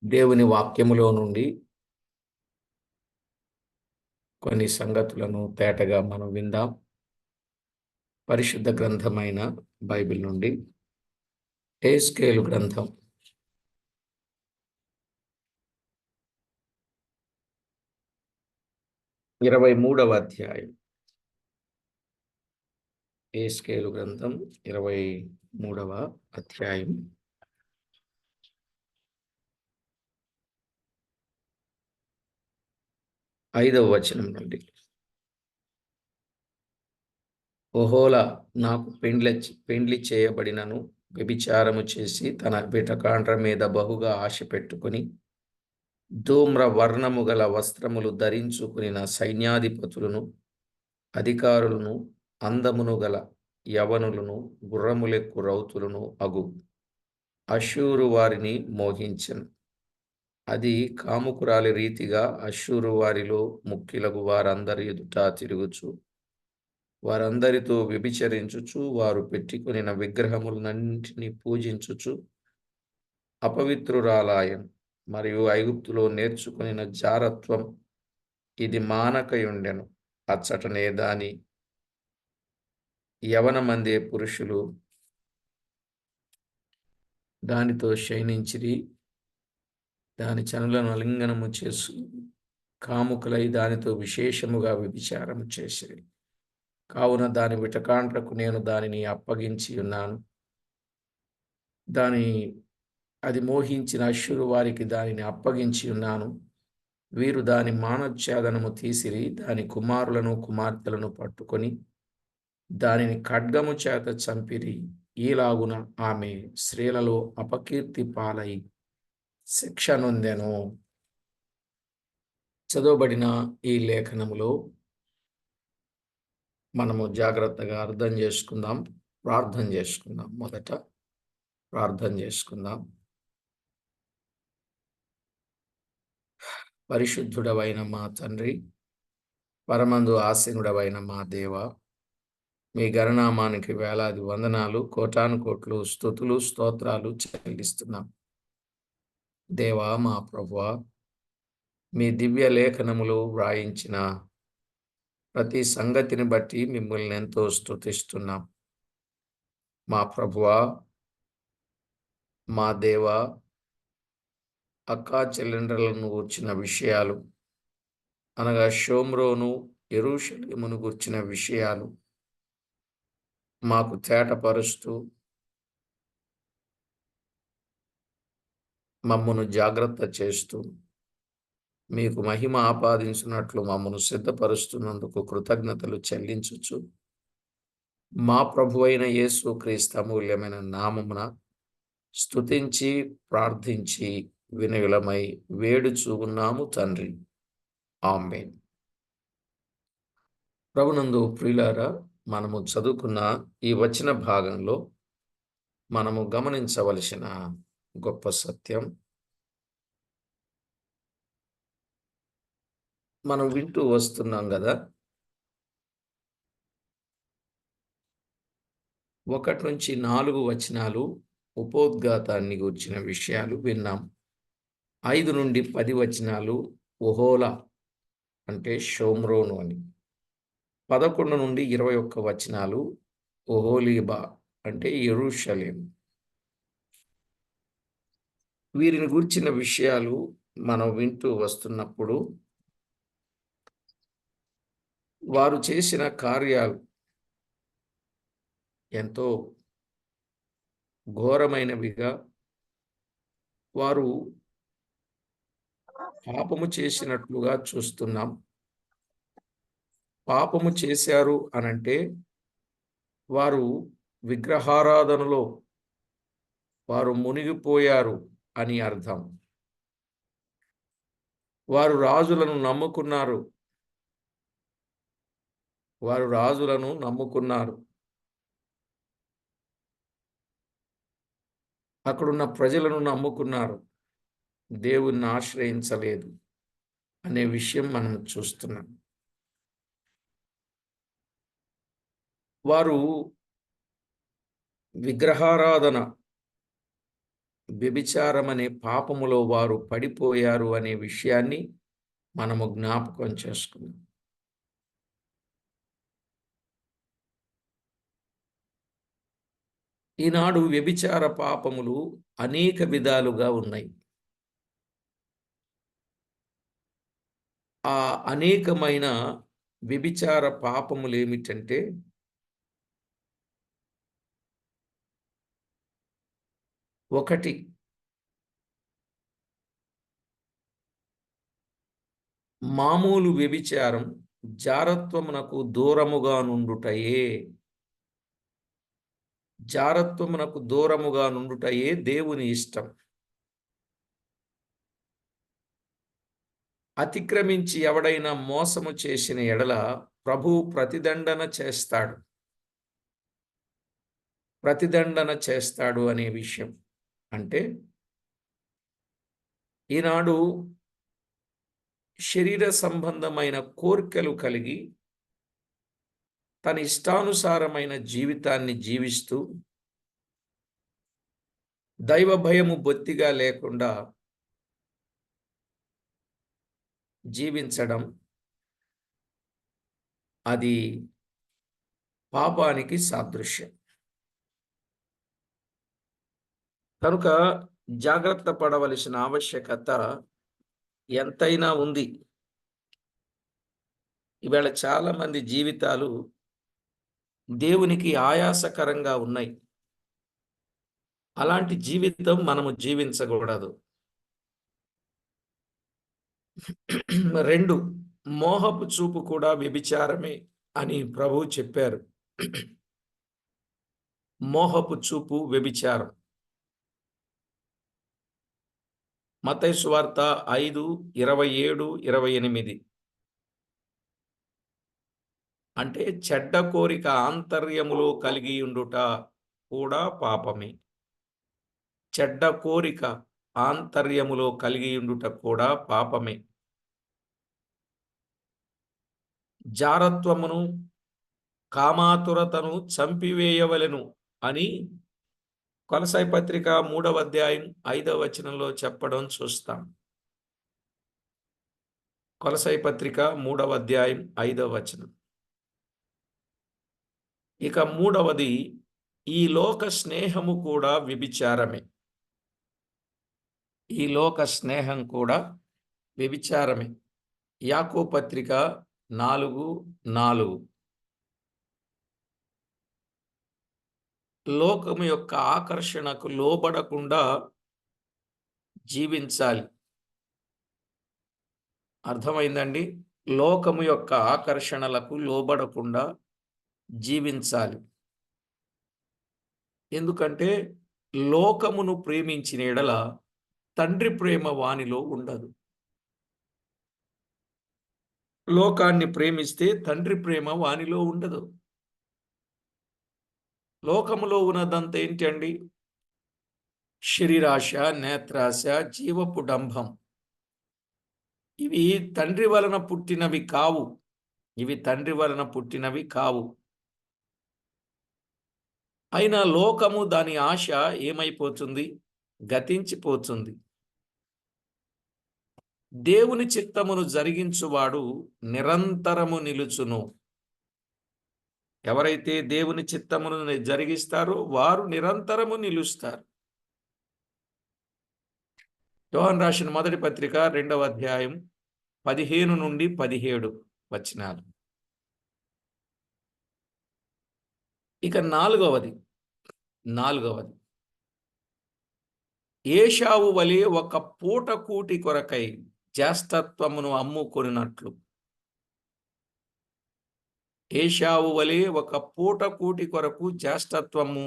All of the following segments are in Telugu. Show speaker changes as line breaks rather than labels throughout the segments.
దేవుని వాక్యములో నుండి కొన్ని సంగతులను తేటగా మనం విందాం. పరిశుద్ధ గ్రంథమైన బైబిల్ నుండి యెహెజ్కేలు గ్రంథం 23వ అధ్యాయం. యెహెజ్కేలు గ్రంథం 23వ అధ్యాయం 5వ వచనం నుండి. ఒహోలా నాకు పెండ్లి చేయబడినను వ్యభిచారము చేసి తన విటకాండ్ర మీద బహుగా ఆశ పెట్టుకుని ధూమ్ర వర్ణము గల వస్త్రములు ధరించుకుని సైన్యాధిపతులను అధికారులను అందమును గల యవనులను గుర్రములెక్కు రౌతులను అగు అష్షూరు వారిని మోహించెను. అది కాముకురాలి రీతిగా అష్షూరు వారిలో ముఖ్యులకు వారందరి ఎదుట తిరుగుచు వారందరితో వ్యభిచరించుచు వారు పెట్టుకొనిన విగ్రహములన్నింటినీ పూజించుచు అపవిత్రురాలాయను. మరియు ఐగుప్తులో నేర్చుకొనిన జారత్వం ఇది మానకయుండెను. అచ్చటనే దాని యవనమందే పురుషులు దానితో శయనించిరి. దాని చనులను అలింగనము చేసు కాముకులై దానితో విశేషముగా వ్యభిచారము చేసిరి. కావున దాని విటకాండ్రకు నేను దానిని అప్పగించి ఉన్నాను. అది మోహించిన అష్షూరు వారికి దానిని అప్పగించి ఉన్నాను. వీరు దాని మానఛేదనము తీసిరి. దాని కుమారులను కుమార్తెలను పట్టుకొని దానిని ఖడ్గము చేత చంపిరి. ఈలాగున ఆమె స్త్రీలలో అపకీర్తి పాలై శిక్ష నొందెను. చదవబడిన ఈ లేఖనములో మనము జాగ్రత్తగా అర్థం చేసుకుందాం. ప్రార్థన చేసుకుందాం. మొదట ప్రార్థన చేసుకుందాం. పరిశుద్ధుడవైన మా తండ్రి, పరమందు ఆసీనుడవైన మా దేవ, మీ గణనామానికి వేలాది వందనాలు, కోటాను కోట్లు స్తుతులు స్తోత్రాలు చెల్లిస్తున్నాం. దేవా, మా ప్రభువా, మీ దివ్య లేఖనములు వ్రాయించిన ప్రతి సంగతిని బట్టి మిమ్మల్ని ఎంతో స్తుతిస్తున్నాం. మా ప్రభువా, మా దేవా, అక్కా చెల్లెండ్రలను గూర్చిన విషయాలు, అనగా షోమ్రోను యెరూషలేమును గూర్చిన విషయాలు మాకు తేటపరుస్తూ మమ్మను జాగ్రత్త చేస్తూ మీకు మహిమ ఆపాదించినట్లు మమ్మను సిద్ధపరుస్తున్నందుకు కృతజ్ఞతలు చెల్లించుచు మా ప్రభువైన యేసు క్రీస్తు అమూల్యమైన నామమున స్తుతించి ప్రార్థించి వినయులమై వేడుచూ ఉన్నాము తండ్రి. ఆమేన్. ప్రభునందు ప్రియులారా, మనము చదువుకున్న ఈ వచన భాగంలో మనము గమనించవలసిన గొప్ప సత్యం, మనం వింటూ వస్తున్నాం కదా, 1 నుంచి 4 వచనాలు ఉపోద్ఘాతాన్ని గూర్చిన విషయాలు విన్నాం. 5 నుండి 10 వచనాలు ఒహోలా అంటే షోమ్రోను అని, 11 నుండి 21 వచనాలు ఒహోలీబా అంటే యెరూషలేము. వీరిని గూర్చిన విషయాలు మనం వింటూ వస్తున్నప్పుడు వారు చేసిన కార్యాలు ఎంతో ఘోరమైనవిగా, వారు పాపము చేసినట్లుగా చూస్తున్నాం. పాపము చేశారు అనంటే వారు విగ్రహారాధనలో వారు మునిగిపోయారు అని అర్థం. వారు రాజులను నమ్ముకున్నారు. అక్కడున్న ప్రజలను నమ్ముకున్నారు, దేవుణ్ణి ఆశ్రయించలేదు అనే విషయం మనం చూస్తున్నాం. వారు విగ్రహారాధన వ్యభిచారం అనే పాపములో వారు పడిపోయారు అనే విషయాన్ని మనము జ్ఞాపకం చేసుకున్నాం. ఈనాడు వ్యభిచార పాపములు అనేక విధాలుగా ఉన్నాయి. ఆ అనేకమైన వ్యభిచార పాపములేమిటంటే, ఒకటి, మామూలు వ్యభిచారం జారత్వమునకు దూరముగా నుండుటయే. జారత్వమునకు దూరముగా నుండుటయే దేవుని ఇష్టం. అతిక్రమించి ఎవడైనా మోసము చేసిన ఎడల ప్రభువు ప్రతిదండన చేస్తాడు. ప్రతిదండన చేస్తాడు అనే విషయం. అంటే ఈనాడు శరీర సంబంధమైన కోరికలు కలిగి తన ఇష్టానుసారమైన జీవితాన్ని జీవిస్తూ దైవ భయము బొత్తిగా లేకుండా జీవించడం, అది పాపానికి సాదృశ్యం. కనుక జాగ్రత్త పడవలసిన ఆవశ్యకత ఎంతైనా ఉంది. ఇవాళ చాలా మంది జీవితాలు దేవునికి ఆయాసకరంగా ఉన్నాయి. అలాంటి జీవితం మనము జీవించకూడదు. 2, మోహపు చూపు కూడా వ్యభిచారమే అని ప్రభువు చెప్పారు. మోహపు చూపు వ్యభిచారం. మత్తయి సువార్త 5:27-28. అంటే చెడ్డ కోరిక ఆంతర్యములో కలిగి ఉండుట కూడా పాపమే. చెడ్డ కోరిక ఆంతర్యములో కలిగి ఉండుట కూడా పాపమే. జారత్వమును, కామాతురతను చంపివేయవలెను అని కొలస్సై పత్రిక 3వ అధ్యాయం 5వ వచనంలో చెప్పడం చూస్తాం. కొలస్సై పత్రిక 3వ అధ్యాయం 5వ వచనం. ఇక 3వది, ఈ లోక స్నేహము కూడా వ్యభిచారమే. ఈ లోక స్నేహం కూడా వ్యభిచారమే. యాకోబు పత్రిక 4:4. లోకము యొక్క ఆకర్షణకు లోబడకుండా జీవించాలి. అర్థమైందండి? లోకము యొక్క ఆకర్షణలకు లోబడకుండా జీవించాలి. ఎందుకంటే లోకమును ప్రేమించిన ఎడల తండ్రి ప్రేమ వానిలో ఉండదు. లోకాన్ని ప్రేమిస్తే తండ్రి ప్రేమ వానిలో ఉండదు. లోకములో ఉన్నదంతా ఏంటండి? శరీరాశ, నేత్రాశ, జీవపు డంభం. ఇవి తండ్రి వలన పుట్టినవి కావు. ఇవి తండ్రి వలన పుట్టినవి కావు. అయినా లోకము దాని ఆశ ఏమైపోతుంది? గతించిపోతుంది. దేవుని చిత్తమును జరిగించువాడు నిరంతరము నిలుచును. ఎవరైతే దేవుని చిత్తమును జరిగిస్తారో వారు నిరంతరము నిలుస్తారు. యోహాను రాసిన మొదటి పత్రిక 2వ అధ్యాయం 15-17 వచనాలు. ఇక నాలుగవది, ఏశావు వలె ఒక పూట కూటి కొరకై జ్యేష్ఠత్వమును అమ్ముకొనినట్లు. ఏశావు వలె ఒక పూట కూటి కొరకు జ్యేష్ఠత్వము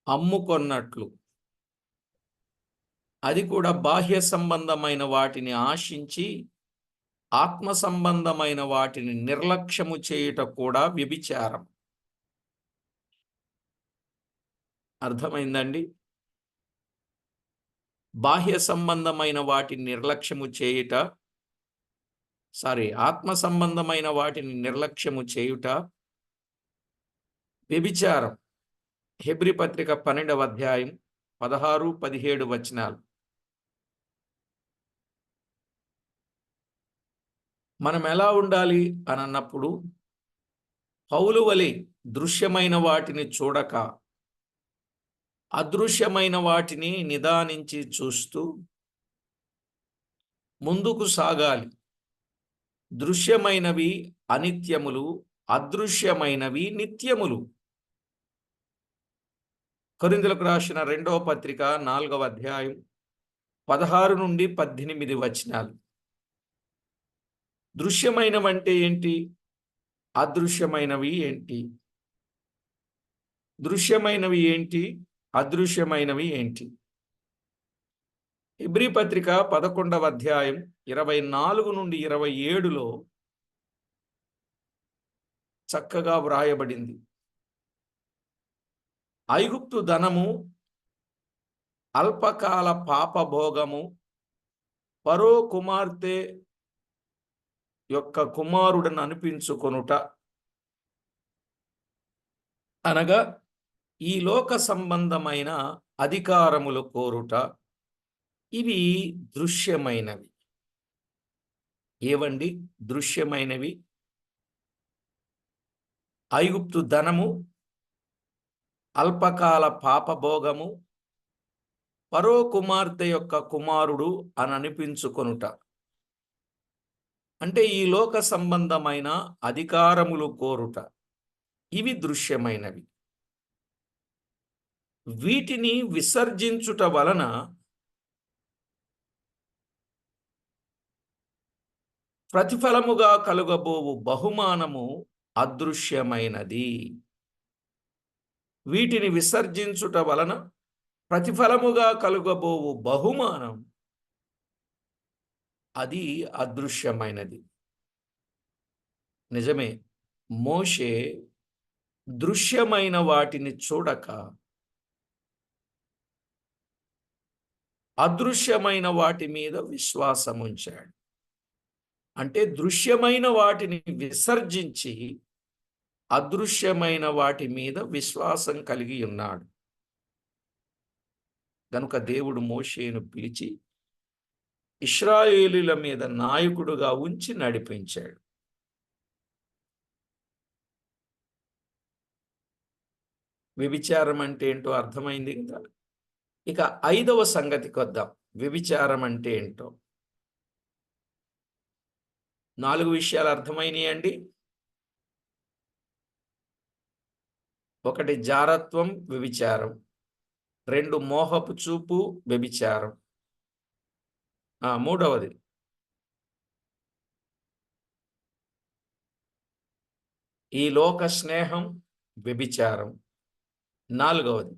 అమ్ముకొన్నట్లు. అది కూడా బాహ్య సంబంధమైన వాటిని ఆశించి ఆత్మ సంబంధమైన వాటిని నిర్లక్ష్యము చేయుట కూడా వ్యభిచారం. అర్థమైందండి? బాహ్య సంబంధమైన వాటిని నిర్లక్ష్యము చేయుట, ఆత్మ సంబంధమైన వాటిని నిర్లక్ష్యము చేయుట వ్యభిచారం. హెబ్రీ పత్రిక 12వ అధ్యాయం 16, 17 వచనాలు. మనం ఎలా ఉండాలి అని అన్నప్పుడు, పౌలు వలె దృశ్యమైన వాటిని చూడక అదృశ్యమైన వాటిని నిదానించి చూస్తూ ముందుకు సాగాలి. దృశ్యమైనవి అనిత్యములు, అదృశ్యమైనవి నిత్యములు. కొరింథీయులకు రాసిన 2వ పత్రిక 4వ అధ్యాయం 16 నుండి 18 వచనాలు. దృశ్యమైనవంటే ఏంటి? అదృశ్యమైనవి ఏంటి? దృశ్యమైనవి ఏంటి? అదృశ్యమైనవి ఏంటి? హెబ్రీ పత్రిక 11వ అధ్యాయం 24 నుండి 27లో చక్కగా వ్రాయబడింది. ఐగుప్తు ధనము, అల్పకాల పాపభోగము, ఫరో కుమార్తె యొక్క కుమారుడను అనిపించుకొనుట అనగా ఈ లోక సంబంధమైన అధికారములు కోరుట, ఇవి దృశ్యమైనవి. ఏవండి దృశ్యమైనవి? ఐగుప్తు ధనము, అల్పకాల పాపభోగము, ఫరో కుమార్తె యొక్క కుమారుడు అని అనిపించుకొనుట. అంటే ఈ లోక సంబంధమైన అధికారములు కోరుట, ఇవి దృశ్యమైనవి. వీటిని విసర్జించుట వలన ప్రతిఫలముగా కలుగబోవు బహుమానము అదృశ్యమైనది. వీటిని విసర్జించుట వలన ప్రతిఫలముగా కలుగబోవు బహుమానం అది అదృశ్యమైనది. నిజమే, మోషే దృశ్యమైన వాటిని చూడక అదృశ్యమైన వాటి మీద విశ్వాసం ఉంచాడు. అంటే దృశ్యమైన వాటిని విసర్జించి అదృశ్యమైన వాటి మీద విశ్వాసం కలిగి ఉన్నాడు. కనుక దేవుడు మోషేను పిలిచి ఇశ్రాయేలీయుల మీద నాయకుడుగా ఉంచి నడిపించాడు. వ్యభిచారం అంటే ఏంటో అర్థమైంది కదా. ఇక 5వ సంగతికి వద్దాం. వ్యభిచారం అంటే ఏంటో 4 విషయాలు అర్థమైనాయండి. 1 జారత్వం, వ్యభిచారం. 2 మోహపు చూపు, వ్యభిచారం. 3వది ఈ లోక స్నేహం, వ్యభిచారం. 4వది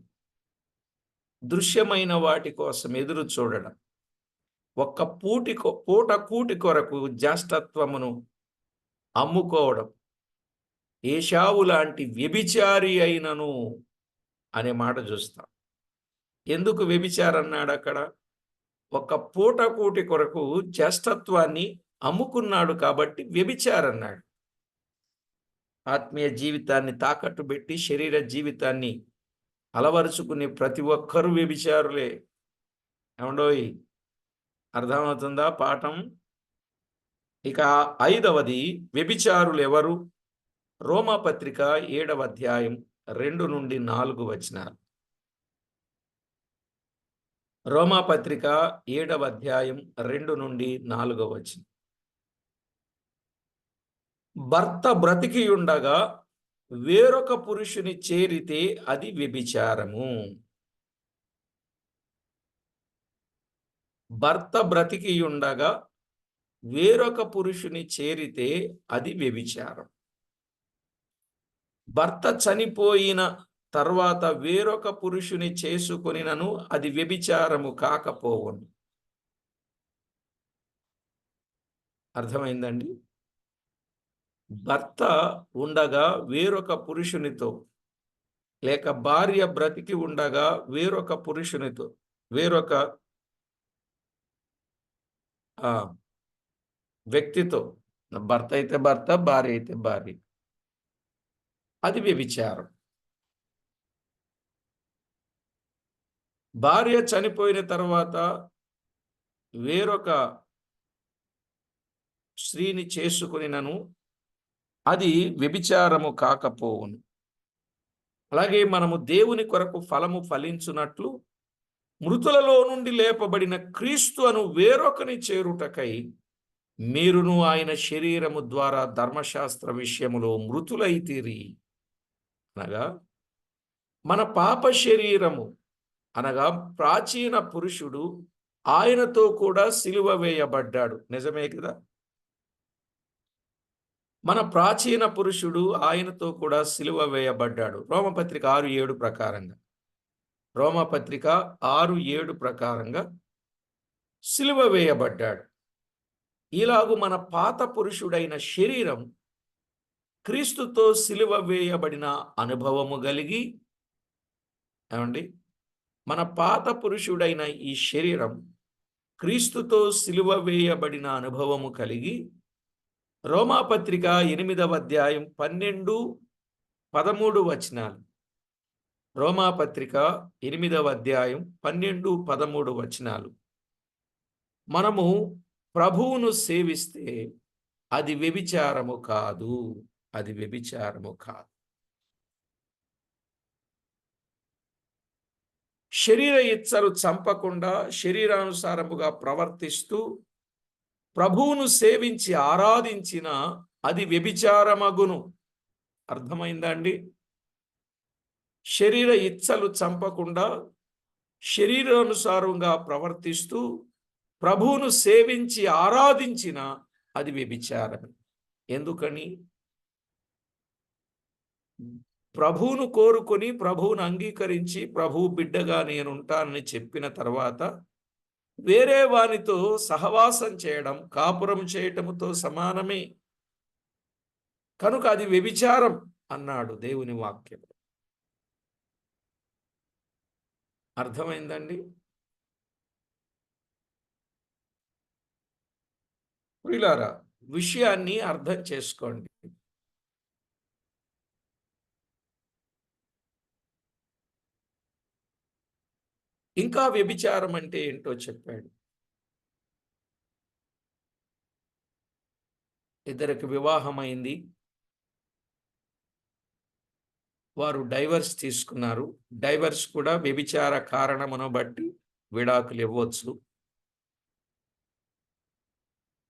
దృశ్యమైన వాటి కోసం ఎదురు చూడడం. ఒక్క పూట కూటి కొరకు జ్యేష్ఠత్వమును అమ్ముకోవడం. ఏశావు లాంటి వ్యభిచారి అయినను అనే మాట చూస్తాం. ఎందుకు వ్యభిచారం అన్నాడు అక్కడ? ఒక్క పూట కూటి కొరకు జ్యేష్ఠత్వాన్ని అమ్ముకున్నాడు కాబట్టి వ్యభిచారన్నాడు. ఆత్మీయ జీవితాన్ని తాకట్టు పెట్టి శరీర జీవితాన్ని అలవరుచుకునే ప్రతి ఒక్కరూ వ్యభిచారులే. ఏమండోయ్, అర్థమవుతుందా పాఠం? ఇక 5వది వ్యభిచారులు ఎవరు? రోమాపత్రిక 7వ అధ్యాయం 2 నుండి 4 వచనాలు. రోమాపత్రిక 7వ అధ్యాయం 2 నుండి 4 వచనం. భర్త బ్రతికి ఉండగా వేరొక పురుషుని చేరితే అది వ్యభిచారము. భర్త బ్రతికి ఉండగా వేరొక పురుషుని చేరితే అది వ్యభిచారం. భర్త చనిపోయిన తర్వాత వేరొక పురుషుని చేసుకొనినను అది వ్యభిచారము కాకపోవును. అర్థమైందండి? భర్త ఉండగా వేరొక పురుషునితో, లేక భార్య బ్రతికి ఉండగా వేరొక పురుషునితో, వేరొక వ్యక్తితో, భర్త అయితే భర్త, భార్య అయితే భార్య, అది వ్యభిచారం. భార్య చనిపోయిన తర్వాత వేరొక స్త్రీని చేసుకొనినను అది వ్యభిచారము కాకపోవును. అలాగే మనము దేవుని కొరకు ఫలము ఫలించునట్లు మృతులలో నుండి లేపబడిన క్రీస్తు అను వేరొకని చేరుటకై మీరును ఆయన శరీరము ద్వారా ధర్మశాస్త్ర విషయములో మృతులైతిరి. అనగా మన పాప శరీరము అనగా ప్రాచీన పురుషుడు ఆయనతో కూడా సిలువ వేయబడ్డాడు. నిజమే కదా? మన ప్రాచీన పురుషుడు ఆయనతో కూడా సిలువ వేయబడ్డాడు. రోమపత్రిక 6:7 ప్రకారంగా, రోమపత్రిక 6:7 ప్రకారంగా సిలువ వేయబడ్డాడు. ఇలాగు మన పాత పురుషుడైన శరీరం క్రీస్తుతో సిలువ వేయబడిన అనుభవము కలిగి, ఏమండి, మన పాత పురుషుడైన ఈ శరీరం క్రీస్తుతో సిలువ వేయబడిన అనుభవము కలిగి రోమాపత్రిక 8వ అధ్యాయం 12, 13 వచనాలు. రోమాపత్రిక 8వ అధ్యాయం 12, 13 వచనాలు. మనము ప్రభువును సేవిస్తే అది వ్యభిచారము కాదు, అది వ్యభిచారము కాదు. శరీర ఇచ్చలు చంపకుండా శరీరానుసారముగా ప్రవర్తిస్తూ ప్రభువును సేవించి ఆరాధించిన అది వ్యభిచారమగును. అర్థమైందా అండి? శరీర ఇచ్చలు చంపకుండా శరీరానుసారంగా ప్రవర్తిస్తూ ప్రభువును సేవించి ఆరాధించిన అది వ్యభిచారం. ఎందుకని? ప్రభువును కోరుకొని ప్రభువును అంగీకరించి ప్రభువు బిడ్డగా నేనుంటానని చెప్పిన తర్వాత వేరే వానితో సహవాసం చేయడం కాపురం చేయటముతో సమానమే. కనుక అది వ్యభిచారం అన్నాడు దేవుని వాక్యం. అర్థమైందండి? ప్రియులారా, విషయాన్ని అర్థం చేసుకోండి. ఇంకా వ్యభిచారం అంటే ఏంటో చెప్పాడు. ఇద్దరికి వివాహమైంది, వారు డైవర్స్ తీసుకున్నారు. డైవర్స్ కూడా వ్యభిచార కారణమును బట్టి విడాకులు ఇవ్వచ్చు.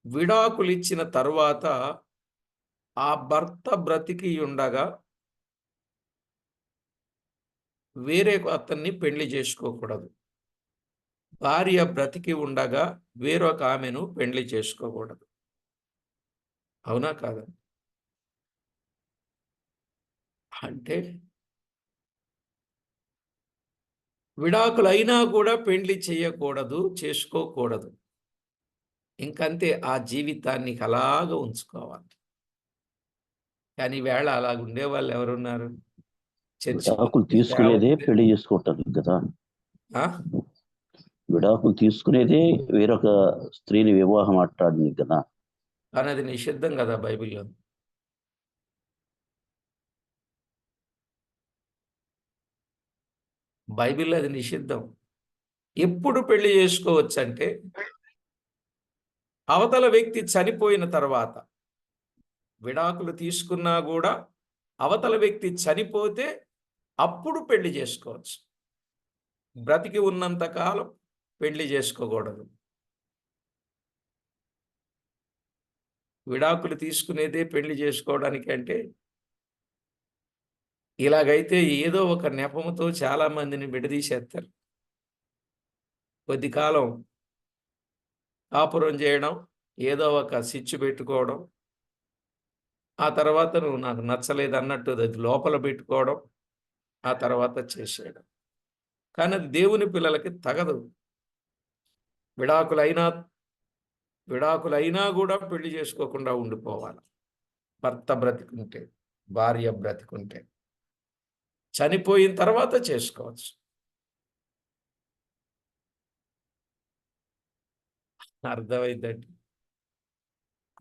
విడాకులు ఇచ్చిన తరువాత ఆ భర్త బ్రతికి ఉండగా వేరే అతన్ని పెళ్లి చేసుకోకూడదు. భార్య బ్రతికి ఉండగా వేరొక ఆమెను పెళ్లి చేసుకోకూడదు. అవునా కాదా? అంటే విడాకులైనా కూడా పెళ్లి చేయకూడదు, చేసుకోకూడదు. ఇంకంతే, ఆ జీవితాన్ని అలాగా ఉంచుకోవాలి. కానీ వేళ అలాగ ఉండేవాళ్ళు ఎవరున్నారు?
విడాకులు తీసుకునేదే పెళ్లి చేసుకుంటారు కదా. విడాకులు తీసుకునేదే వేరొక స్త్రీని వివాహం ఆడటానికి కదా.
కానీ అది నిషిద్ధం కదా బైబిల్లో. బైబిల్లో అది నిషిద్ధం. ఎప్పుడు పెళ్లి చేసుకోవచ్చు అంటే అవతల వ్యక్తి చనిపోయిన తర్వాత. విడాకులు తీసుకున్నా కూడా అవతల వ్యక్తి చనిపోతే అప్పుడు పెళ్లి చేసుకోవచ్చు. బ్రతికి ఉన్నంత కాలం పెళ్లి చేసుకోకూడదు. విడాకులు తీసుకునేదే పెళ్లి చేసుకోవడానికి అంటే ఇలాగైతే ఏదో ఒక నెపముతో చాలా మందిని విడదీసేస్తారు. కొద్ది కాలం కాపురం చేయడం, ఏదో ఒక సిచ్చు పెట్టుకోవడం, ఆ తర్వాత నువ్వు నాకు నచ్చలేదు అన్నట్టు అది లోపల పెట్టుకోవడం, ఆ తర్వాత చేసేయడం. కానీ అది దేవుని పిల్లలకి తగదు. విడాకులైనా కూడా పెళ్లి చేసుకోకుండా ఉండిపోవాలి. భర్త బ్రతికుంటే, భార్య బ్రతికుంటే. చనిపోయిన తర్వాత చేసుకోవచ్చు. అర్థమైందండి?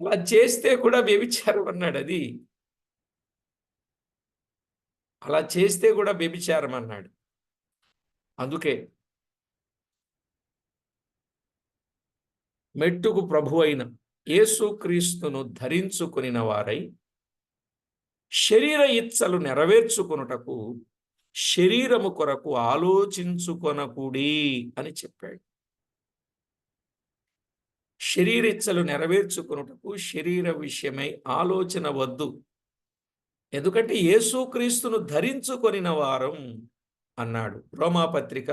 అలా చేస్తే కూడా వ్యభిచారం అన్నాడు. అది అలా చేస్తే కూడా వ్యభిచారం అన్నాడు. అందుకే మెట్టుకు ప్రభు అయిన యేసుక్రీస్తును ధరించుకొనిన వారై శరీర ఇచ్చలు నెరవేర్చుకొనుటకు శరీరము కొరకు ఆలోచించుకొనకుడి అని చెప్పాడు. శరీరిచ్చలు నెరవేర్చుకొనుటకు శరీర విషయమై ఆలోచన వద్దు, ఎందుకంటే యేసుక్రీస్తును ధరించుకొనిన వారం అన్నాడు. రోమాపత్రిక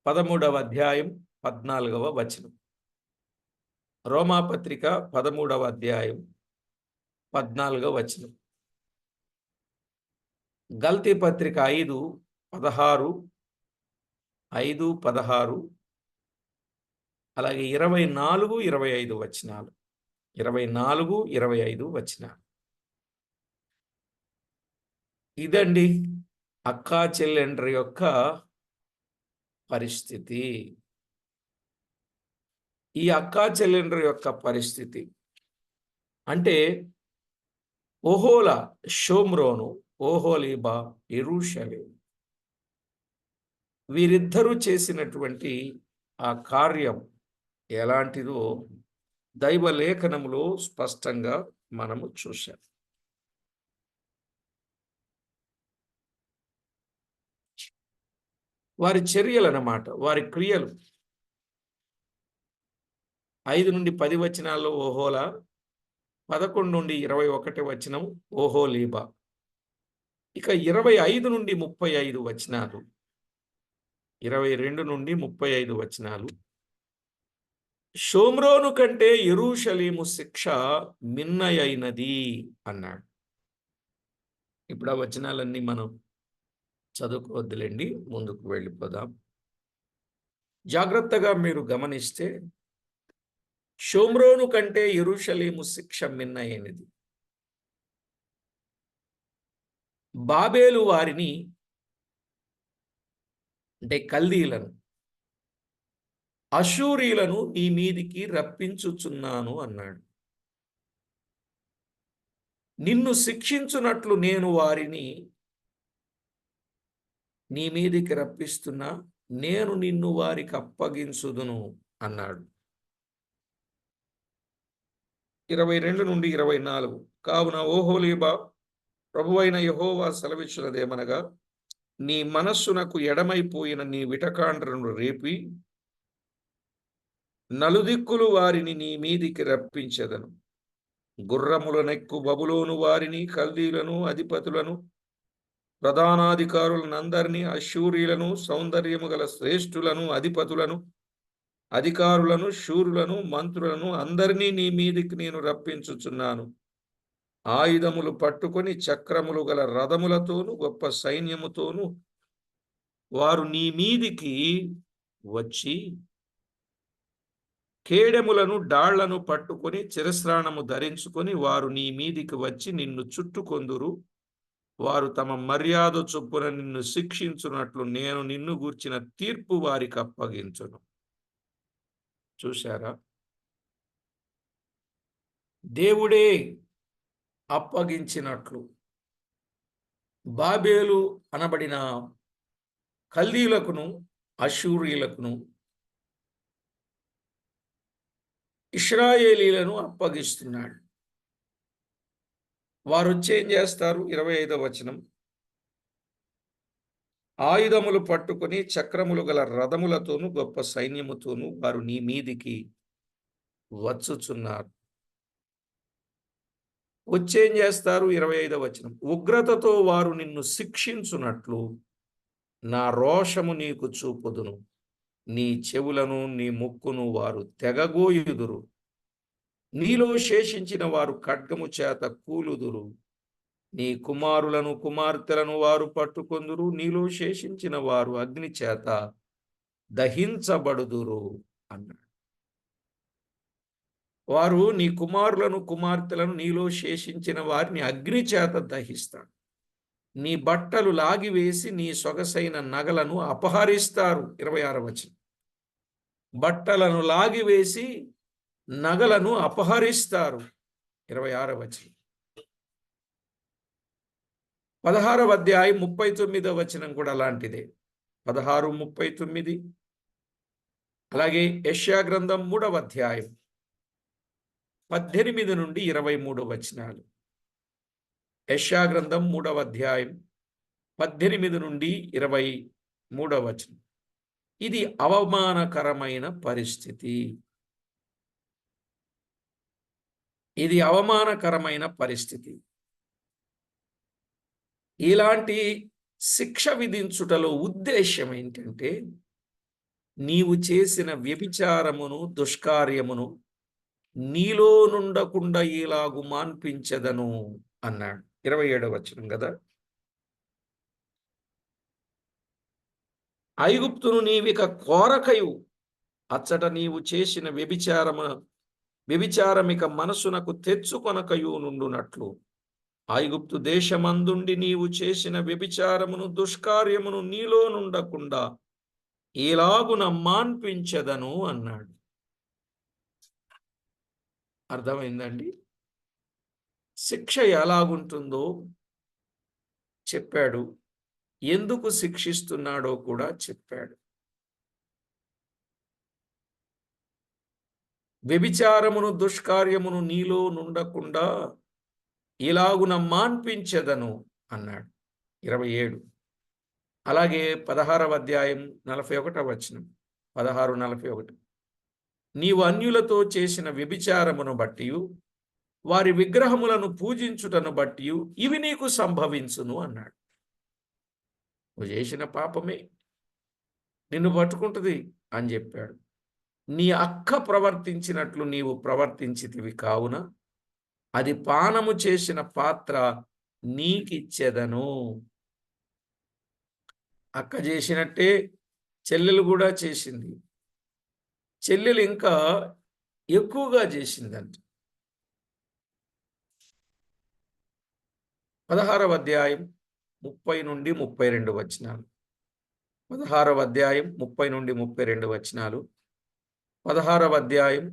13వ అధ్యాయం 14వ వచనం. రోమాపత్రిక 13వ అధ్యాయం 14వ వచనం. గల్తీ పత్రిక 5:16 అలాగే 24-25 వచనాలు. 24-25 వచనాలు. ఇదండి అక్కా చెల్లెండ్రి యొక్క పరిస్థితి. ఈ అక్కా చెల్లెండ్రి యొక్క పరిస్థితి అంటే ఓహోలా షోమ్రోను, ఓహోలీబా యెరూషలేము, వీరిద్దరూ చేసినటువంటి ఆ కార్యం ఎలాంటిదో దైవ లేఖనములో స్పష్టంగా మనము చూశాం. వారి చర్యలు అన్నమాట, వారి క్రియలు. 5-10 వచనాల్లో ఓహోలా, 11-21 వచనం ఓహోలీబా. ఇక 25-35 వచనాలు, 22-35 వచనాలు షోమ్రోను కంటే యెరూషలేము శిక్ష మిన్నయైనది అన్నాడు. ఇప్పుడు ఆ వచనాలన్నీ మనం చదువుకోవద్దులేండి, ముందుకు వెళ్ళిపోదాం. జాగ్రత్తగా మీరు గమనిస్తే షోమ్రోను కంటే యెరూషలేము శిక్ష మిన్నయైనది. బాబేలు వారిని అంటే కల్దీలను, అషూరీలను నీ మీదికి రప్పించుచున్నాను అన్నాడు. నిన్ను శిక్షించునట్లు నేను వారిని నీ మీదికి రప్పిస్తున్నా, నేను నిన్ను వారికి అప్పగించుదును అన్నాడు. 22-24 కావున ఓహోలీబా, ప్రభువైన యెహోవా సెలవిచ్చినదేమనగా, నీ మనస్సునకు ఎడమైపోయిన నీ విటకాండ్రను రేపి నలుదిక్కులు వారిని నీ మీదికి రప్పించెదను. గుర్రములనెక్కు బబులోను వారిని, కల్దీలను, అధిపతులను, ప్రధానాధికారులనందరినీ, అష్షూరీలను, సౌందర్యము గల శ్రేష్ఠులను, అధిపతులను, అధికారులను, శూరులను, మంత్రులను అందరినీ నీ మీదికి నేను రప్పించుచున్నాను. ఆయుధములు పట్టుకొని చక్రములు గల రథములతోను గొప్ప సైన్యముతోను వారు నీ మీదికి వచ్చి కేడెములను డాళ్లను పట్టుకొని చిరస్నానము ధరించుకొని వారు నీ మీదికి వచ్చి నిన్ను చుట్టుకొందురు. వారు తమ మర్యాద చొప్పున నిన్ను శిక్షించున్నట్లు నేను నిన్ను గూర్చిన తీర్పు వారికి అప్పగించును. చూశారా? దేవుడే అప్పగించినట్లు బాబేలు అనబడిన కల్దీలకును, అష్షూరీలకును ఇశ్రాయేలీలను అప్పగిస్తున్నాడు. వారు వచ్చి ఏం చేస్తారు? 25వ వచనం. ఆయుధములు పట్టుకొని చక్రములు గల రథములతోనూ గొప్ప సైన్యముతోనూ వారు నీ మీదికి వచ్చుచున్నారు. వచ్చేం చేస్తారు? 25వ వచనం. ఉగ్రతతో వారు నిన్ను శిక్షించున్నట్లు నా రోషము నీకు చూపుదును. నీ చెవులను నీ ముక్కును వారు తెగగోయుదురు. నీలో శేషించిన వారు ఖడ్గము చేత కూలుదురు. నీ కుమారులను కుమార్తెలను వారు పట్టుకొందురు. నీలో శేషించిన వారు అగ్ని చేత దహించబడుదురు అన్నాడు. వారు నీ కుమారులను కుమార్తెలను, నీలో శేషించిన వారిని అగ్ని చేత దహిస్తాడు. నీ బట్టలు లాగివేసి నీ సొగసైన నగలను అపహరిస్తారు. 26వ వచనం. బట్టలను లాగివేసి నగలను అపహరిస్తారు. 26వ వచనం. 16వ అధ్యాయం 39వ వచనం కూడా అలాంటిదే. 16:39. అలాగే యెషయా గ్రంథం 3వ అధ్యాయం 18 నుండి 23 వచనాలు. యెషయా గ్రంథం 3వ అధ్యాయం 18 నుండి 23 వచనం. ఇది అవమానకరమైన పరిస్థితి. ఇది అవమానకరమైన పరిస్థితి. ఇలాంటి శిక్ష విధించుటలో ఉద్దేశం ఏంటంటే, నీవు చేసిన వ్యభిచారమును దుష్కార్యమును నీలో నుండకుండా ఇలాగు మాన్పించదను అన్నాడు. 27వ వచనం కదా. ఐగుప్తును నీవిక కోరకయు అచ్చట నీవు చేసిన వ్యభిచారమిక మనసునకు తెచ్చుకొనకయు నుండునట్లు ఐగుప్తు దేశమందుండి నీవు చేసిన వ్యభిచారమును దుష్కార్యమును నీలో నుండకుండా ఇలాగున మాన్పించదను అన్నాడు. అర్థమైందండి? శిక్ష ఎలాగుంటుందో చెప్పాడు, ఎందుకు శిక్షిస్తున్నాడో కూడా చెప్పాడు. వ్యభిచారమును దుష్కార్యమును నీలో నుండకుండా ఇలాగున మాన్పించదను అన్నాడు. 27. అలాగే 16వ అధ్యాయం 41వ వచనం. 16:41. నీవు అన్యులతో చేసిన వ్యభిచారమును బట్టి వారి విగ్రహములను పూజించుటను బట్టి ఇవి నీకు సంభవించును అన్నాడు. నువ్వు చేసిన పాపమే నిన్ను పట్టుకుంటుంది అని చెప్పాడు. నీ అక్క ప్రవర్తించినట్లు నీవు ప్రవర్తించితివి కావున అది పానము చేసిన పాత్ర నీకిచ్చెదను. అక్క చేసినట్టే చెల్లెలు కూడా చేసింది. చెల్లెలు ఇంకా ఎక్కువగా చేసిందంట. 16వ అధ్యాయం 30 నుండి 32 వచనాలు. 16వ అధ్యాయం 30 నుండి 32 వచనాలు. 16వ అధ్యాయం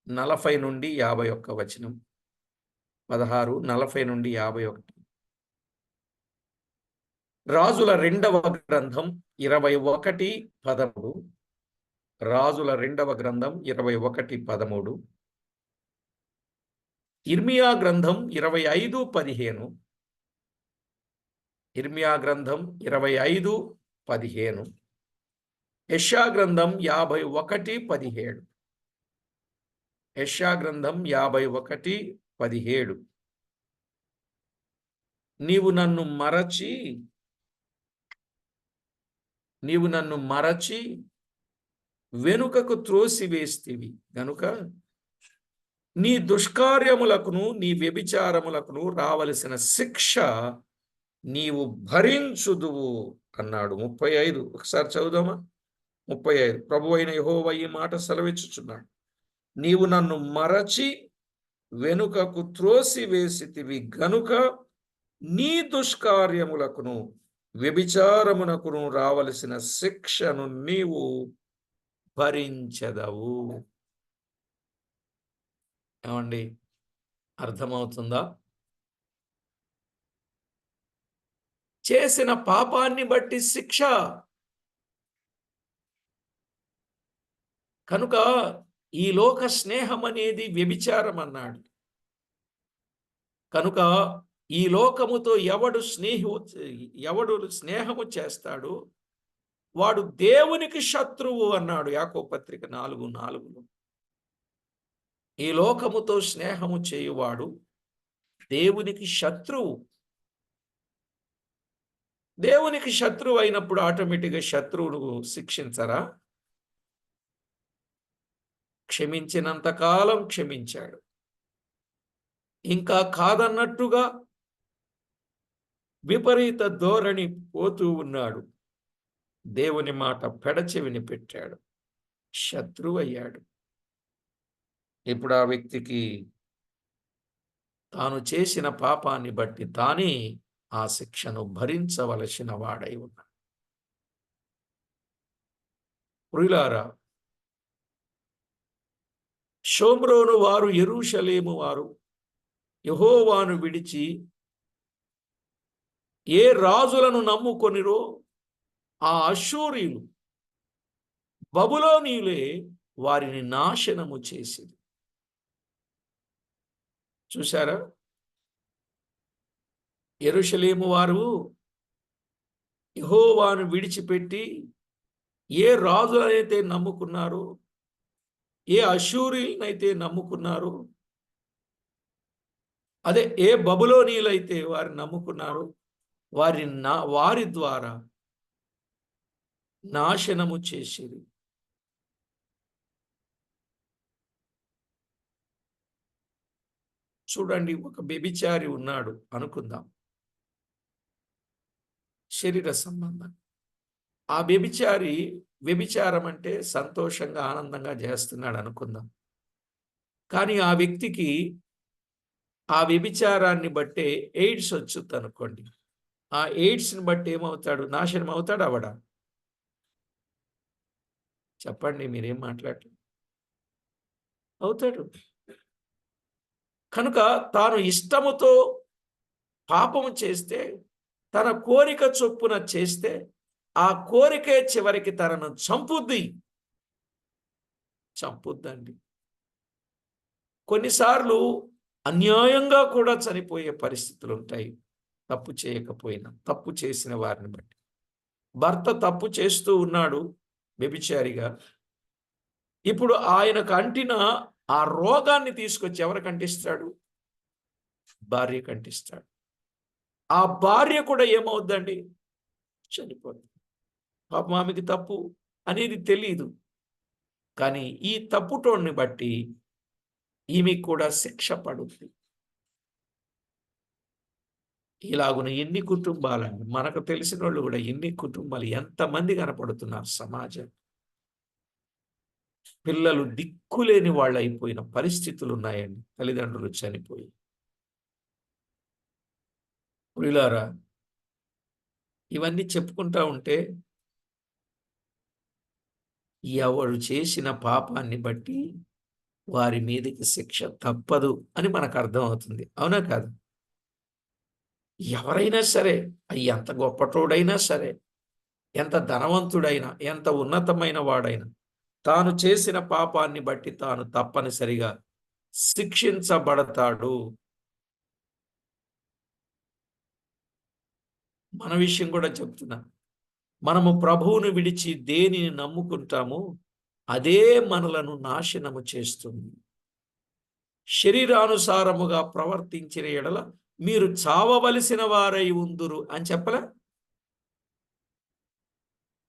40 నుండి 51 వచనం. 16, 40 నుండి 51. రాజుల 2వ గ్రంథం 21:13. రాజుల 2వ గ్రంథం 21:13. ఇర్మియా గ్రంథం 25:15. ఇర్మియా గ్రంథం 25:15. యెషయా గ్రంథం 51:17. యెషయా గ్రంథం 51:17. నీవు నన్ను మరచి వెనుకకు త్రోసివేస్తివి గనుక నీ దుష్కార్యములకును నీ వ్యభిచారములకును రావలసిన శిక్ష నీవు భరించుదువు అన్నాడు. 35. ఒకసారి చదువుదామా? 35. ప్రభువైన యెహోవా ఈ మాట సెలవిచ్చుచున్నాడు. నీవు నన్ను మరచి వెనుకకు త్రోసివేసితివి గనుక నీ దుష్కార్యములకును వ్యభిచారమునకును రావలసిన శిక్షను నీవు భరించదవు. ఏమండి, అర్థమవుతుందా? చేసిన పాపాన్ని బట్టి శిక్ష. కనుక ఈ లోక స్నేహం అనేది వ్యభిచారం అన్నాడు. కనుక ఈ లోకముతో ఎవడు స్నేహము చేస్తాడు వాడు దేవునికి శత్రువు అన్నాడు యాకోబు పత్రిక 4:4. ఈ లోకముతో స్నేహము చేయువాడు దేవునికి శత్రువు. దేవునికి శత్రువు అయినప్పుడు ఆటోమేటిక్గా శత్రువును శిక్షించరా? క్షమించినంత కాలం క్షమించాడు. ఇంకా కాదన్నట్టుగా విపరీత ధోరణి పోతూ ఉన్నాడు. దేవుని మాట పెడచెవిని పెట్టాడు, శత్రువు అయ్యాడు. ఇప్పుడు ఆ వ్యక్తికి తాను చేసిన పాపాన్ని బట్టి తానే ఆ శిక్షను భరించవలసిన వాడై ఉన్నాడు. ప్రియులారా, షోమ్రోను వారు, యెరూషలేము వారు యెహోవాను విడిచి ఏ రాజులను నమ్ముకొనిరో ఆ అష్షూరీయులు బబులోనీయులే వారిని నాశనము చేసిరి. చూశారా? యెరూషలేము వారు యెహోవాను విడిచిపెట్టి ఏ రాజులనైతే నమ్ముకున్నారో, ఏ అష్షూరీయులనైతే నమ్ముకున్నారో, అదే ఏ బబులోనీయులైతే వారిని నమ్ముకున్నారో వారి ద్వారా నాశనము చేసిరి. చూడండి, ఒక వ్యభిచారి ఉన్నాడు అనుకుందాం, శరీర సంబంధం. ఆ వ్యభిచారం అంటే సంతోషంగా ఆనందంగా చేస్తున్నాడు అనుకుందాం. కానీ ఆ వ్యక్తికి ఆ వ్యభిచారాన్ని బట్టే ఎయిడ్స్ వచ్చుద్ది అనుకోండి. ఆ ఎయిడ్స్ని బట్టి ఏమవుతాడు? నాశనం అవుతాడు అవడా? చెప్పండి, మీరేం మాట్లాడలేదు. అవుతాడు. కనుక తాను ఇష్టముతో పాపము చేస్తే, తన కోరిక చొప్పున చేస్తే, ఆ కోరికే చివరికి తనను చంపుద్దండి. కొన్నిసార్లు అన్యాయంగా కూడా చనిపోయే పరిస్థితులు ఉంటాయి, తప్పు చేయకపోయినా, తప్పు చేసిన వారిని బట్టి. భర్త తప్పు చేస్తూ ఉన్నాడు వ్యభిచారిగా. ఇప్పుడు ఆయనకు అంటిన ఆ రోగాన్ని తీసుకొచ్చి ఎవరికి అంటిస్తాడు? భార్యకు అంటిస్తాడు. ఆ భార్య కూడా ఏమవుద్దండి? చనిపోతుంది. పాపం ఆమెకి తప్పు అనేది తెలియదు, కానీ ఈ తప్పుటోడిని బట్టి ఈమెకు కూడా శిక్ష పడుతుంది. ఇలాగున ఎన్ని కుటుంబాలండి, మనకు తెలిసిన వాళ్ళు కూడా ఎన్ని కుటుంబాలు, ఎంతమంది కనపడుతున్నారు సమాజం. పిల్లలు దిక్కులేని వాళ్ళు అయిపోయిన పరిస్థితులు ఉన్నాయండి, తల్లిదండ్రులు చనిపోయి. ప్రియులారా, ఇవన్నీ చెప్పుకుంటా ఉంటే ఎవరు చేసిన పాపాన్ని బట్టి వారి మీదకి శిక్ష తప్పదు అని మనకు అర్థమవుతుంది. అవునా కాదు? ఎవరైనా సరే, ఎంత గొప్పటోడైనా సరే, ఎంత ధనవంతుడైనా, ఎంత ఉన్నతమైన వాడైనా, తాను చేసిన పాపాన్ని బట్టి తాను తప్పనిసరిగా శిక్షించబడతాడు. మన విషయం కూడా చెప్తున్నా. మనము ప్రభువును విడిచి దేనిని నమ్ముకుంటామో అదే మనలను నాశనము చేస్తుంది. శరీరానుసారముగా ప్రవర్తించిన ఎడల మీరు చావవలసిన వారై ఉందురు అని చెప్పలే?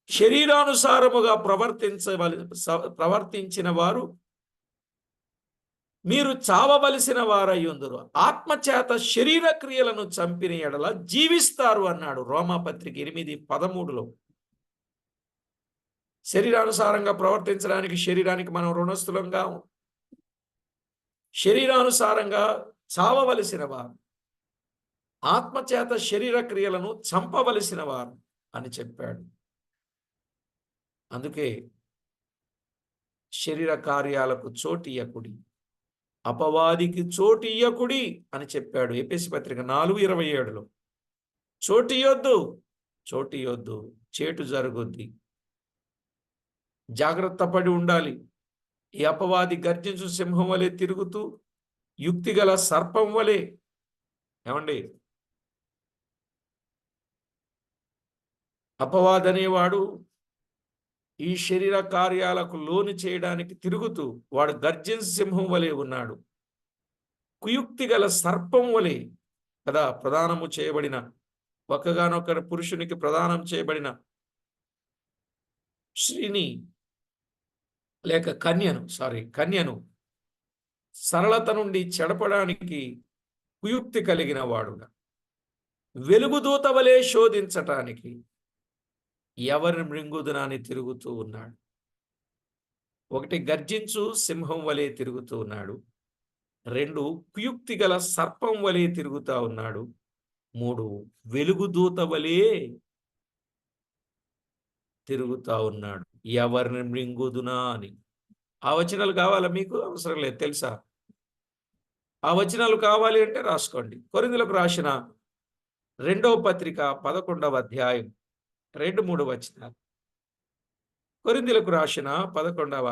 శరీరానుసారముగా ప్రవర్తించిన వారు మీరు చావవలసిన వారై ఉందురు, ఆత్మచేత శరీర క్రియలను చంపిన ఎడల జీవిస్తారు అన్నాడు రోమాపత్రిక 8:13. శరీరానుసారంగా ప్రవర్తించడానికి శరీరానికి మనం రుణస్థులంగా, శరీరానుసారంగా చావవలసిన వారు, ఆత్మచేత శరీర క్రియలను చంపవలసిన వారు అని చెప్పాడు. అందుకే శరీర కార్యాలకు చోటియ్యకుడి, అపవాదికి చోటియ్యకుడి అని చెప్పాడు ఎఫెసీ పత్రిక 4:27. చోటియ్యొద్దు, చేటు జరుగుద్ది. జాగ్రత్త పడి ఉండాలి. ఈ అపవాది గర్జించు సింహం వలె తిరుగుతూ యుక్తిగల సర్పం వలె, ఏమండి, అపవాదనేవాడు ఈ శరీర కార్యాలకు లోను చేయడానికి తిరుగుతూ వాడు గర్జించు సింహం వలె ఉన్నాడు. కుయుక్తి గల సర్పం వలె కదా, ప్రదానము చేయబడిన ఒక్కగానొక్క పురుషునికి ప్రదానం చేయబడిన స్త్రీని లేక కన్యను సరళత నుండి చెడపడానికి కుయుక్తి కలిగిన వాడుగా, వెలుగుదూత వలె శోధించటానికి ఎవరిని మృంగుదునని తిరుగుతూ ఉన్నాడు. ఒకటి, గర్జించు సింహం వలె తిరుగుతూ ఉన్నాడు. 2, కుయుక్తి గల సర్పం వలె తిరుగుతూ ఉన్నాడు. 3, వెలుగుదూత వలె తిరుగుతూ ఉన్నాడు. ఎవరిని మృంగుదునా అని. ఆ వచనాలు కావాలా మీకు? అవసరం లేదు, తెలుసా? ఆ వచనాలు కావాలి అంటే రాసుకోండి. కొరింథీయులకు రాసిన 2వ పత్రిక 11వ అధ్యాయం 2-3 వచనాలు. కొరింథీయులకు రాసిన 11వ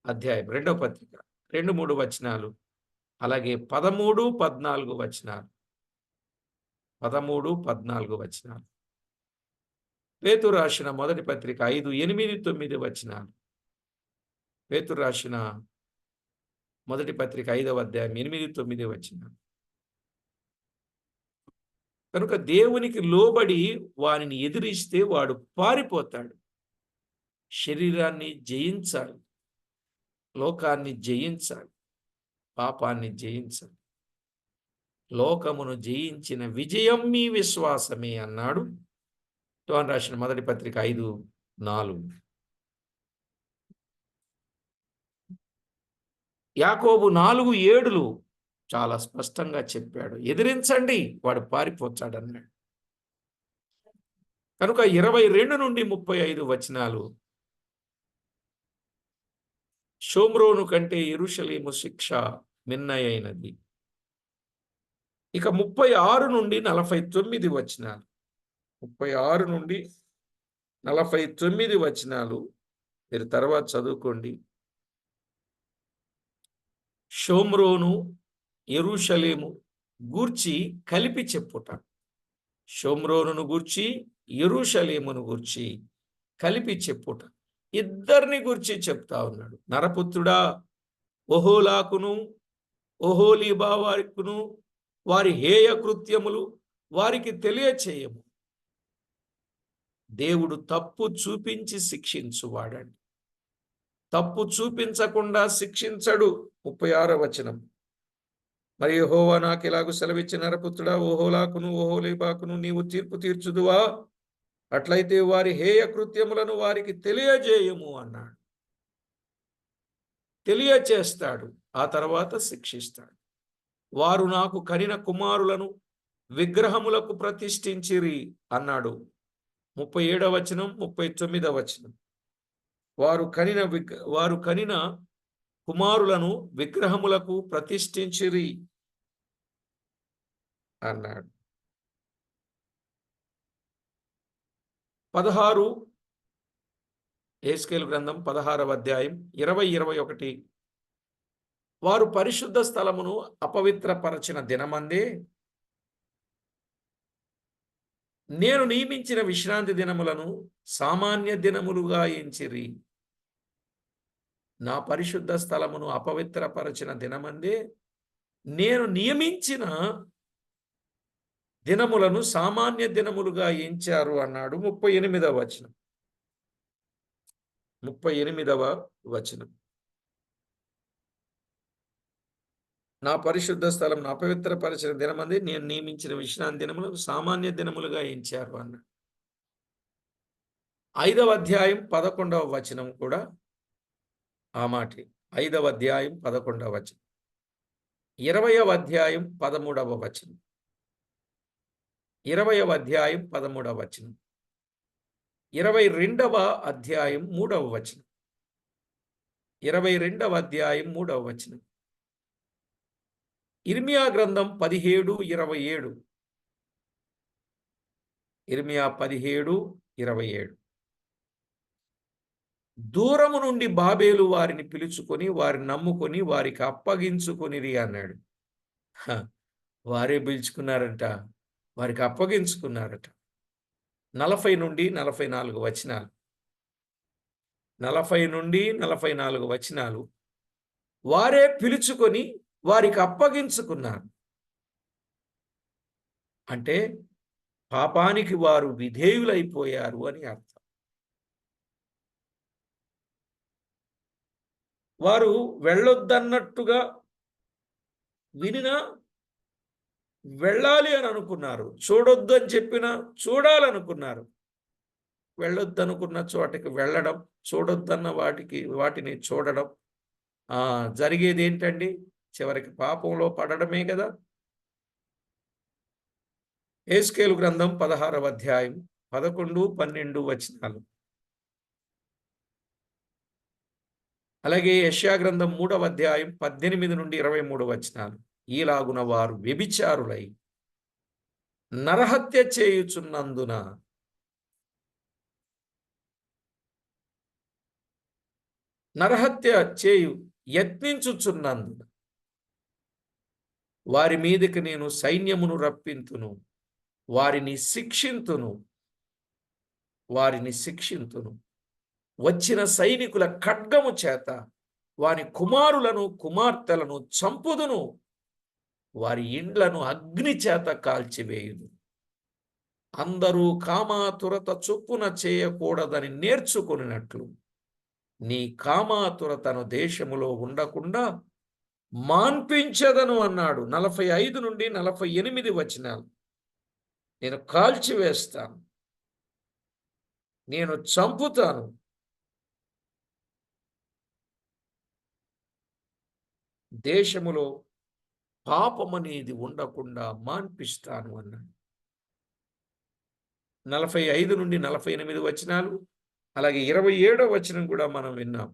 అధ్యాయం 2వ పత్రిక 2, 3 వచనాలు, అలాగే 13, 14 వచనాలు. 13, 14 వచనాలు. పేతురు రాసిన మొదటి పత్రిక 5, 8, 9 వచనాలు. పేతురు రాసిన మొదటి పత్రిక 5వ అధ్యాయం 8, 9 వచనాలు. కనుక దేవునికి లోబడి వానిని ఎదిరిస్తే వాడు పారిపోతాడు. శరీరాన్ని జయించాలి, లోకాన్ని జయించాలి, పాపాన్ని జయించాలి. లోకమును జయించిన విజయం మీ విశ్వాసమే అన్నాడు యోహాను రాసిన మొదటి పత్రిక 5, 4. యాకోబు 4, 7 చాలా స్పష్టంగా చెప్పాడు, ఎదిరించండి వాడు పారిపోతాడు అన్నాడు. కనుక 22 నుండి 35 వచనాలు, షోమ్రోను కంటే యెరూషలేము శిక్ష మిన్నయైనది. ఇక 36 నుండి 49 వచనాలు, 36 నుండి 49 వచనాలు మీరు తర్వాత చదువుకోండి. షోమ్రోను, యెరూషలేము గూర్చి కలిపి చెప్పుట. షోమ్రోనును గూర్చి, యెరూషలేమును గూర్చి కలిపి చెప్పుట. ఇద్దరిని గూర్చి చెప్తా ఉన్నాడు. నరపుత్రుడా, ఒహోలాకును ఒహోలీబా వారికును వారి హేయ కృత్యములు వారికి తెలియచేయము. దేవుడు తప్పు చూపించి శిక్షించువాడండి, తప్పు చూపించకుండా శిక్షించడు. 36వ వచనం, మరి యెహోవా నాకు ఇలాగు సెలవిచ్చిన, నరపుత్రుడా, ఓహోలాకును ఓహోలీబాకును నీవు తీర్పు తీర్చుదువా? అట్లయితే వారి హేయ కృత్యములను వారికి తెలియజేయము అన్నాడు. తెలియచేస్తాడు, ఆ తర్వాత శిక్షిస్తాడు. వారు నాకు కనిన కుమారులను విగ్రహములకు ప్రతిష్ఠించిరి అన్నాడు. 37వ వచనం, 39వ వచనం. వారు కనిన కుమారులను విగ్రహములకు ప్రతిష్ఠించిరి అన్నాడు. 16 యెహెజ్కేలు గ్రంథం 16వ అధ్యాయం 20, 21. వారు పరిశుద్ధ స్థలమును అపవిత్రపరచిన దినమందే నేను నియమించిన విశ్రాంతి దినములను సామాన్య దినములుగా ఎంచిరి. నా పరిశుద్ధ స్థలమును అపవిత్రపరచిన దినమందే నేను నియమించిన దినములను సామాన్య దినములుగా ఎంచారు అన్నాడు. 38వ వచనం, 38వ వచనం. నా పరిశుద్ధ స్థలం అపవిత్రపరిచిన దినమంది నేను నియమించిన విశ్రాంతి దినములను సామాన్య దినములుగా ఎంచారు అన్నాడు. 5వ అధ్యాయం 11వ వచనం కూడా ఆ మాటే. 5వ అధ్యాయం 11వ వచనం, 20వ అధ్యాయం 13వ వచనం, 20వ అధ్యాయం 13వ వచనం, 22వ అధ్యాయం 3వ వచనం, 22వ అధ్యాయం 3వ వచనం. ఇర్మియా గ్రంథం 17, 27. ఇర్మియా 17, 27. దూరము నుండి బాబేలు వారిని పిలుచుకొని వారిని నమ్ముకొని వారికి అప్పగించుకొనిరి అన్నాడు. వారే పిలుచుకున్నారంట, వారికి అప్పగించుకున్నారట. 40 నుండి 44 వచనాలు, 40 నుండి 44 వచనాలు. వారే పిలుచుకొని వారికి అప్పగించుకున్నారు అంటే పాపానికి వారు విధేయులైపోయారు అని అర్థం. వారు వెళ్ళొద్దన్నట్టుగా వినినా వెళ్ళాలి అని అనుకున్నారు, చూడొద్దు అని చెప్పినా చూడాలనుకున్నారు. వెళ్ళొద్దనుకున్న చోటకి వెళ్ళడం, చూడొద్దన్న వాటిని చూడడం. జరిగేది ఏంటండి? చివరికి పాపంలో పడడమే కదా. యెహెజ్కేలు గ్రంథం 16వ అధ్యాయం 11, 12 వచనాలు. అలాగే యెషయా గ్రంథం 3వ అధ్యాయం 18 నుండి 23 వచనాలు. ఈలాగున వారు వ్యభిచారులై నరహత్య చేయుచున్నందున నరహత్య చేయు యత్నించుచున్నందున వారి మీదకి నేను సైన్యమును రప్పింతును, వారిని శిక్షింతును. వచ్చిన సైనికుల ఖడ్గము చేత వారి కుమారులను కుమార్తెలను చంపుదును, వారి ఇండ్లను అగ్ని చేత కాల్చివేయుదు. అందరూ కామాతురత చొప్పున చేయకూడదని నేర్చుకున్నట్లు నీ కామాతురతను దేశములో ఉండకుండా మాన్పించదను అన్నాడు. 45 నుండి 48 వచనాలు. నేను కాల్చివేస్తాను, నేను చంపుతాను, దేశములో పాపమనేది ఉండకుండా మాన్పిస్తాను అన్నాడు. 45 నుండి 48 వచనాలు, అలాగే 27వ వచనం కూడా మనం విన్నాం.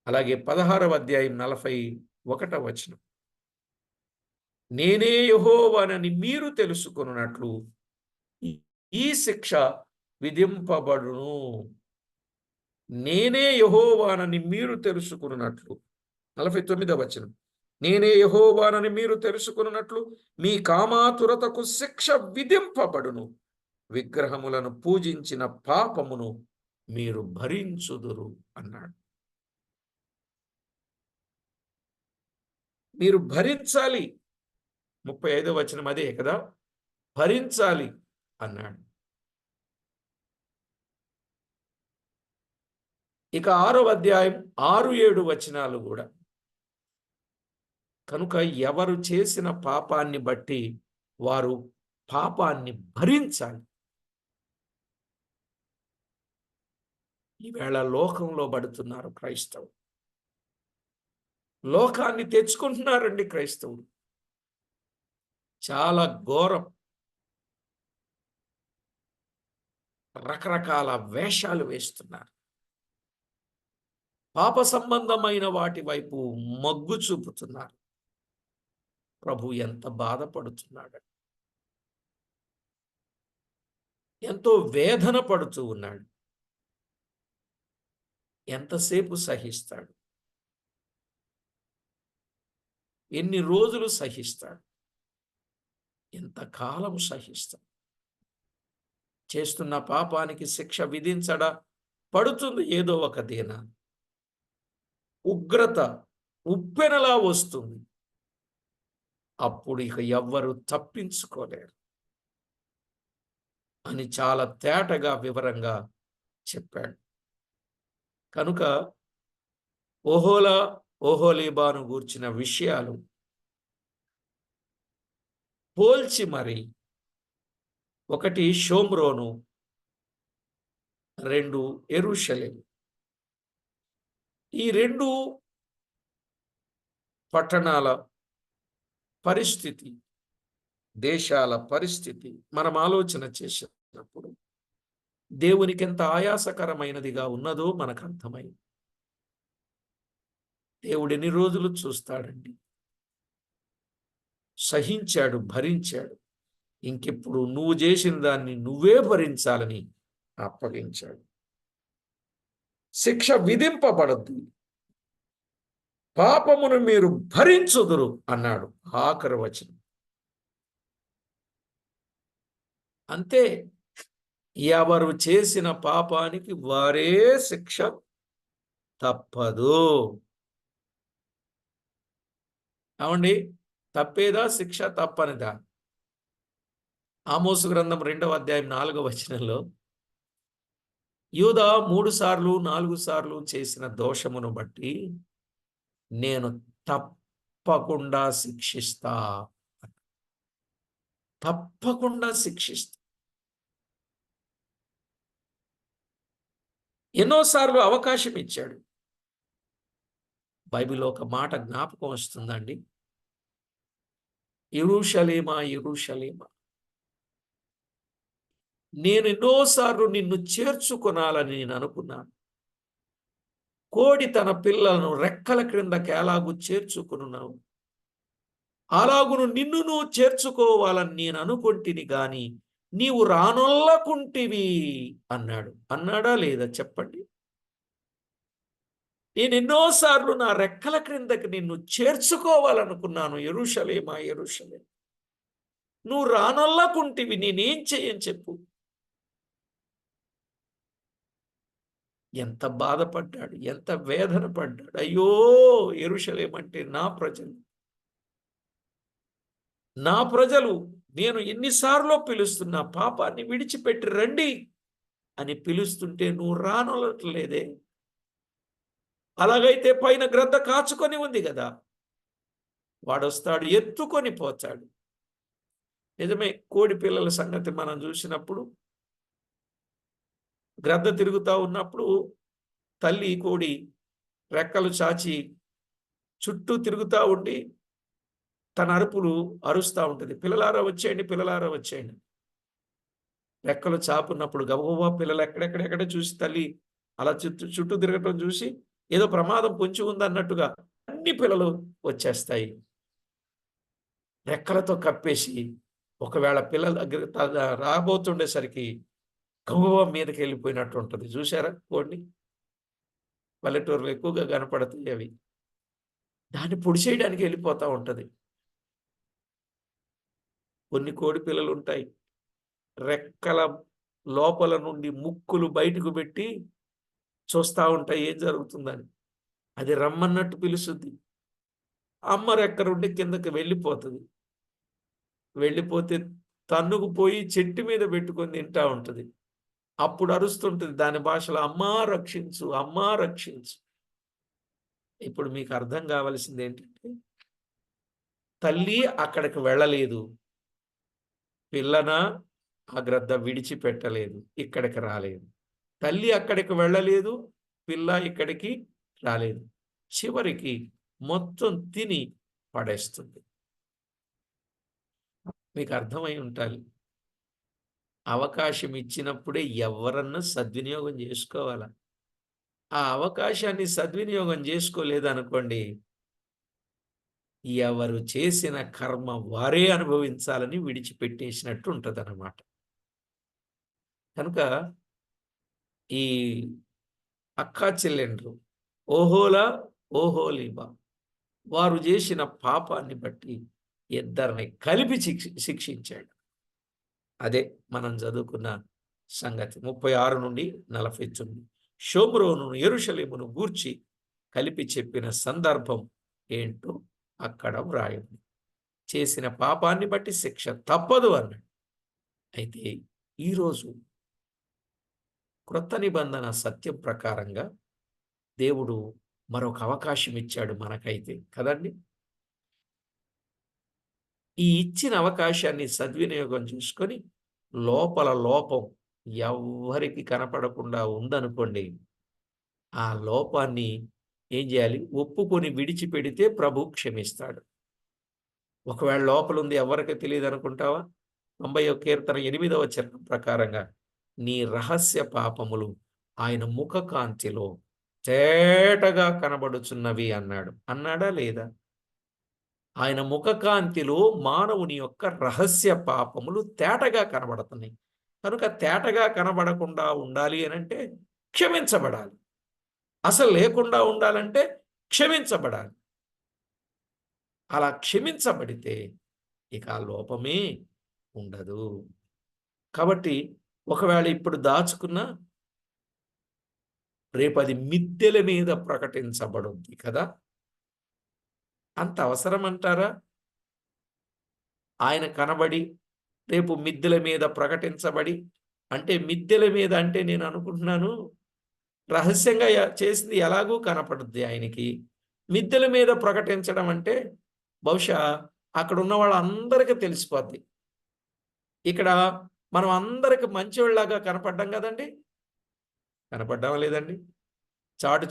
అలాగే 16వ అధ్యాయం 41వ వచనం. నేనే యెహోవానని మీరు తెలుసుకొనున్నట్లు ఈ శిక్ష విధింపబడును. నేనే యెహోవానని మీరు తెలుసుకొనున్నట్లు. 49వ వచనం. నేనే యెహోవానని మీరు తెలుసుకొనున్నట్లు మీ కామాతురతకు శిక్ష విధింపబడును. విగ్రహములను పూజించిన పాపమును మీరు భరించుదురు అన్నాడు. మీరు భరించాలి. 35వ వచనం అదే కదా, భరించాలి అన్నాడు. ఇక 6వ అధ్యాయం 6-7 వచనాలు కూడా. కనుక ఎవరు చేసిన పాపాన్ని బట్టి వారు పాపాన్ని భరించాలి. ఈవేళ లోకంలో పడుతున్నారు క్రైస్తవులు. లోకాన్ని తెచ్చుకుంటున్నారండి క్రైస్తవులు. చాలా ఘోరం. రకరకాల వేషాలు వేస్తున్నారు. పాప సంబంధమైన వాటి వైపు మొగ్గు చూపుతున్నారు. ప్రభు ఎంత బాధపడుతున్నాడు, ఎంతో వేదన పడుతూ ఉన్నాడు. ఎంతసేపు సహిస్తాడు? ఎన్ని రోజులు సహిస్తాడు? ఎంతకాలం సహిస్తాడు? చేస్తున్న పాపానికి శిక్ష విధించడా? పడుతుంది ఏదో ఒక దిన. ఉగ్రత ఉప్పెనలా వస్తుంది. అప్పుడు ఇక ఎవ్వరు తప్పించుకోలేరు అని చాలా తేటగా వివరంగా చెప్పాడు. కనుక ఓహోలీబాను గూర్చిన విషయాలు పోల్చి మరి, 1 షోమ్రోను, 2 యెరూషలేము, ఈ 2 పట్టణాల పరిస్థితి, దేశాల పరిస్థితి మనం ఆలోచన చేసినప్పుడు దేవునికి ఎంత ఆయాసకరమైనదిగా ఉన్నదో మనకు అర్థమైంది. దేవుడు ఎన్ని రోజులు చూస్తాడండి? సహించాడు, భరించాడు. ఇంకెప్పుడు నువ్వు చేసిన దాన్ని నువ్వే భరించాలని అప్పగించాడు. శిక్ష విధింపబడద్దు, పాపమును మీరు భరించుదురు అన్నాడు ఆఖరి వచనం. అంతే. ఎవరు చేసిన పాపానికి వారే శిక్ష తప్పదు. అవండి, తప్పేదా శిక్ష తప్పనిదా? ఆమోసు గ్రంథం 2వ అధ్యాయం 4వ వచనంలో యూదా 3 సార్లు 4 సార్లు చేసిన దోషమును బట్టి నేను తప్పకుండా శిక్షిస్తా. తప్పకుండా శిక్షిస్తా. ఎన్నోసార్లు అవకాశం ఇచ్చాడు. బైబిల్లో ఒక మాట జ్ఞాపకం వస్తుందండి. యెరూషలేమా, యెరూషలేమా, నేను ఎన్నోసార్లు నిన్ను చేర్చుకొనాలని నేను అనుకున్నాను. కోడి తన పిల్లలను రెక్కల క్రిందకి ఎలాగూ చేర్చుకున్నావు, అలాగును నిన్ను నువ్వు చేర్చుకోవాలని నేను అనుకుంటిని గాని నీవు రానొల్లకుంటివి అన్నాడు. అన్నాడా లేదా చెప్పండి? నేను ఎన్నోసార్లు నా రెక్కల క్రిందకి నిన్ను చేర్చుకోవాలనుకున్నాను. యెరూషలేమా, యెరూషలేమా, నువ్వు రానొల్లకుంటివి, నేనేం చేయని చెప్పు. ఎంత బాధపడ్డాడు, ఎంత వేదన పడ్డాడు. అయ్యో, యెరూషలేము అంటే నా ప్రజలు, నా ప్రజలు, నేను ఎన్నిసార్లో పిలుస్తున్నా, పాపాన్ని విడిచిపెట్టి రండి అని పిలుస్తుంటే నువ్వు రానొల్లట్లేదే. అలాగైతే పైన గ్రద్ద కాచుకొని ఉంది కదా, వాడొస్తాడు, ఎత్తుకొని పోతాడు. నిజమే, కోడి పిల్లల సంగతి మనం చూసినప్పుడు, గ్రద్ద తిరుగుతా ఉన్నప్పుడు తల్లి కోడి రెక్కలు చాచి చుట్టూ తిరుగుతా ఉండి తన అరుపులు అరుస్తూ ఉంటుంది. పిల్లలారా వచ్చేయండి, పిల్లలారా వచ్చేయండి. రెక్కలు చాపున్నప్పుడు గబగబా పిల్లలు ఎక్కడెక్కడెక్కడ చూసి తల్లి అలా చుట్టూ చుట్టూ తిరగటం చూసి ఏదో ప్రమాదం పొంచి ఉందన్నట్టుగా అన్ని పిల్లలు వచ్చేస్తాయి. రెక్కలతో కప్పేసి ఒకవేళ పిల్లల దగ్గర రాబోతుండేసరికి గబగబా మీదకి వెళ్ళిపోయినట్టు ఉంటుంది. చూసారా కోడిని? పల్లెటూరులో ఎక్కువగా కనపడతాయి అవి. దాన్ని పొడిచేయడానికి వెళ్ళిపోతా ఉంటది. కొన్ని కోడి పిల్లలు ఉంటాయి, రెక్కల లోపల నుండి ముక్కులు బయటకు పెట్టి చూస్తా ఉంటాయి ఏం జరుగుతుందని. అది రమ్మన్నట్టు పిలుస్తుంది. అమ్మ రెక్క నుండి కిందకి వెళ్ళిపోతుంది. వెళ్ళిపోతే తన్నుకుపోయి చెట్టు మీద పెట్టుకొని తింటా ఉంటది. అప్పుడు అరుస్తుంటది దాని భాషలో, అమ్మా రక్షించు, అమ్మా రక్షించు. ఇప్పుడు మీకు అర్థం కావాల్సింది ఏంటంటే, తల్లి అక్కడికి వెళ్ళలేదు, పిల్లన ఆ గ్రద్ద విడిచిపెట్టలేదు, ఇక్కడికి రాలేదు. తల్లి అక్కడికి వెళ్ళలేదు, పిల్ల ఇక్కడికి రాలేదు. చివరికి మొత్తం తిని పడేస్తుంది. మీకు అర్థమై ఉండాలి, అవకాశం ఇచ్చినప్పుడే ఎవరన్నా సద్వినియోగం చేసుకోవాలా. ఆ అవకాశాన్ని సద్వినియోగం చేసుకోలేదనుకోండి, ఎవరు చేసిన కర్మ వారే అనుభవించాలని విడిచిపెట్టేసినట్టు ఉంటదన్నమాట. కనుక ఈ అక్కా చెల్లెండ్రు ఓహోలా, ఓహోలీబా వారు చేసిన పాపాన్ని బట్టి ఇద్దరిని కలిపి శిక్షించాడు. అదే మనం చదువుకున్న సంగతి 36-49. షోమ్రోనును యెరూషలేమును గూర్చి కలిపి చెప్పిన సందర్భం ఏంటో అక్కడ వ్రాయండి. చేసిన పాపాన్ని బట్టి శిక్ష తప్పదు అన్నాడు. అయితే ఈరోజు క్రొత్త నిబంధన సత్యం ప్రకారంగా దేవుడు మరొక అవకాశం ఇచ్చాడు మనకైతే కదండి. ఈ ఇచ్చిన అవకాశాన్ని సద్వినియోగం చేసుకొని లోపల లోపం ఎవ్వరికి కనపడకుండా ఉందనుకోండి, ఆ లోపాన్ని ఏం చేయాలి? ఒప్పుకొని విడిచిపెడితే ప్రభు క్షమిస్తాడు. ఒకవేళ లోపలుంది ఎవరికి తెలియదు అనుకుంటావా? 90వ కీర్తన 8వ చరణం ప్రకారంగా, నీ రహస్య పాపములు ఆయన ముఖ కాంతిలో తేటగా కనబడుచున్నవి అన్నాడు. అన్నాడా లేదా? ఆయన ముఖకాంతిలో మానవుని యొక్క రహస్య పాపములు తేటగా కనబడుతున్నాయి. కనుక తేటగా కనబడకుండా ఉండాలి అనంటే క్షమించబడాలి. అసలు లేకుండా ఉండాలంటే క్షమించబడాలి. అలా క్షమించబడితే ఇక ఆ లోపమే ఉండదు. కాబట్టి ఒకవేళ ఇప్పుడు దాచుకున్న రేపది మిద్దెల మీద ప్రకటించబడుద్ది కదా! అంత అవసరం అంటారా? ఆయన కనబడి రేపు మిద్దెల మీద ప్రకటించబడి, అంటే మిద్దెల మీద అంటే నేను అనుకుంటున్నాను రహస్యంగా చేసింది ఎలాగూ కనపడుద్ది ఆయనకి. మిద్దెల మీద ప్రకటించడం అంటే బహుశా అక్కడున్న వాళ్ళందరికీ తెలిసిపోద్ది. ఇక్కడ మనం అందరికి మంచోళ్ళలాగా కనపడ్డాం కదండీ! కనపడ్డామా లేదండి? చాటు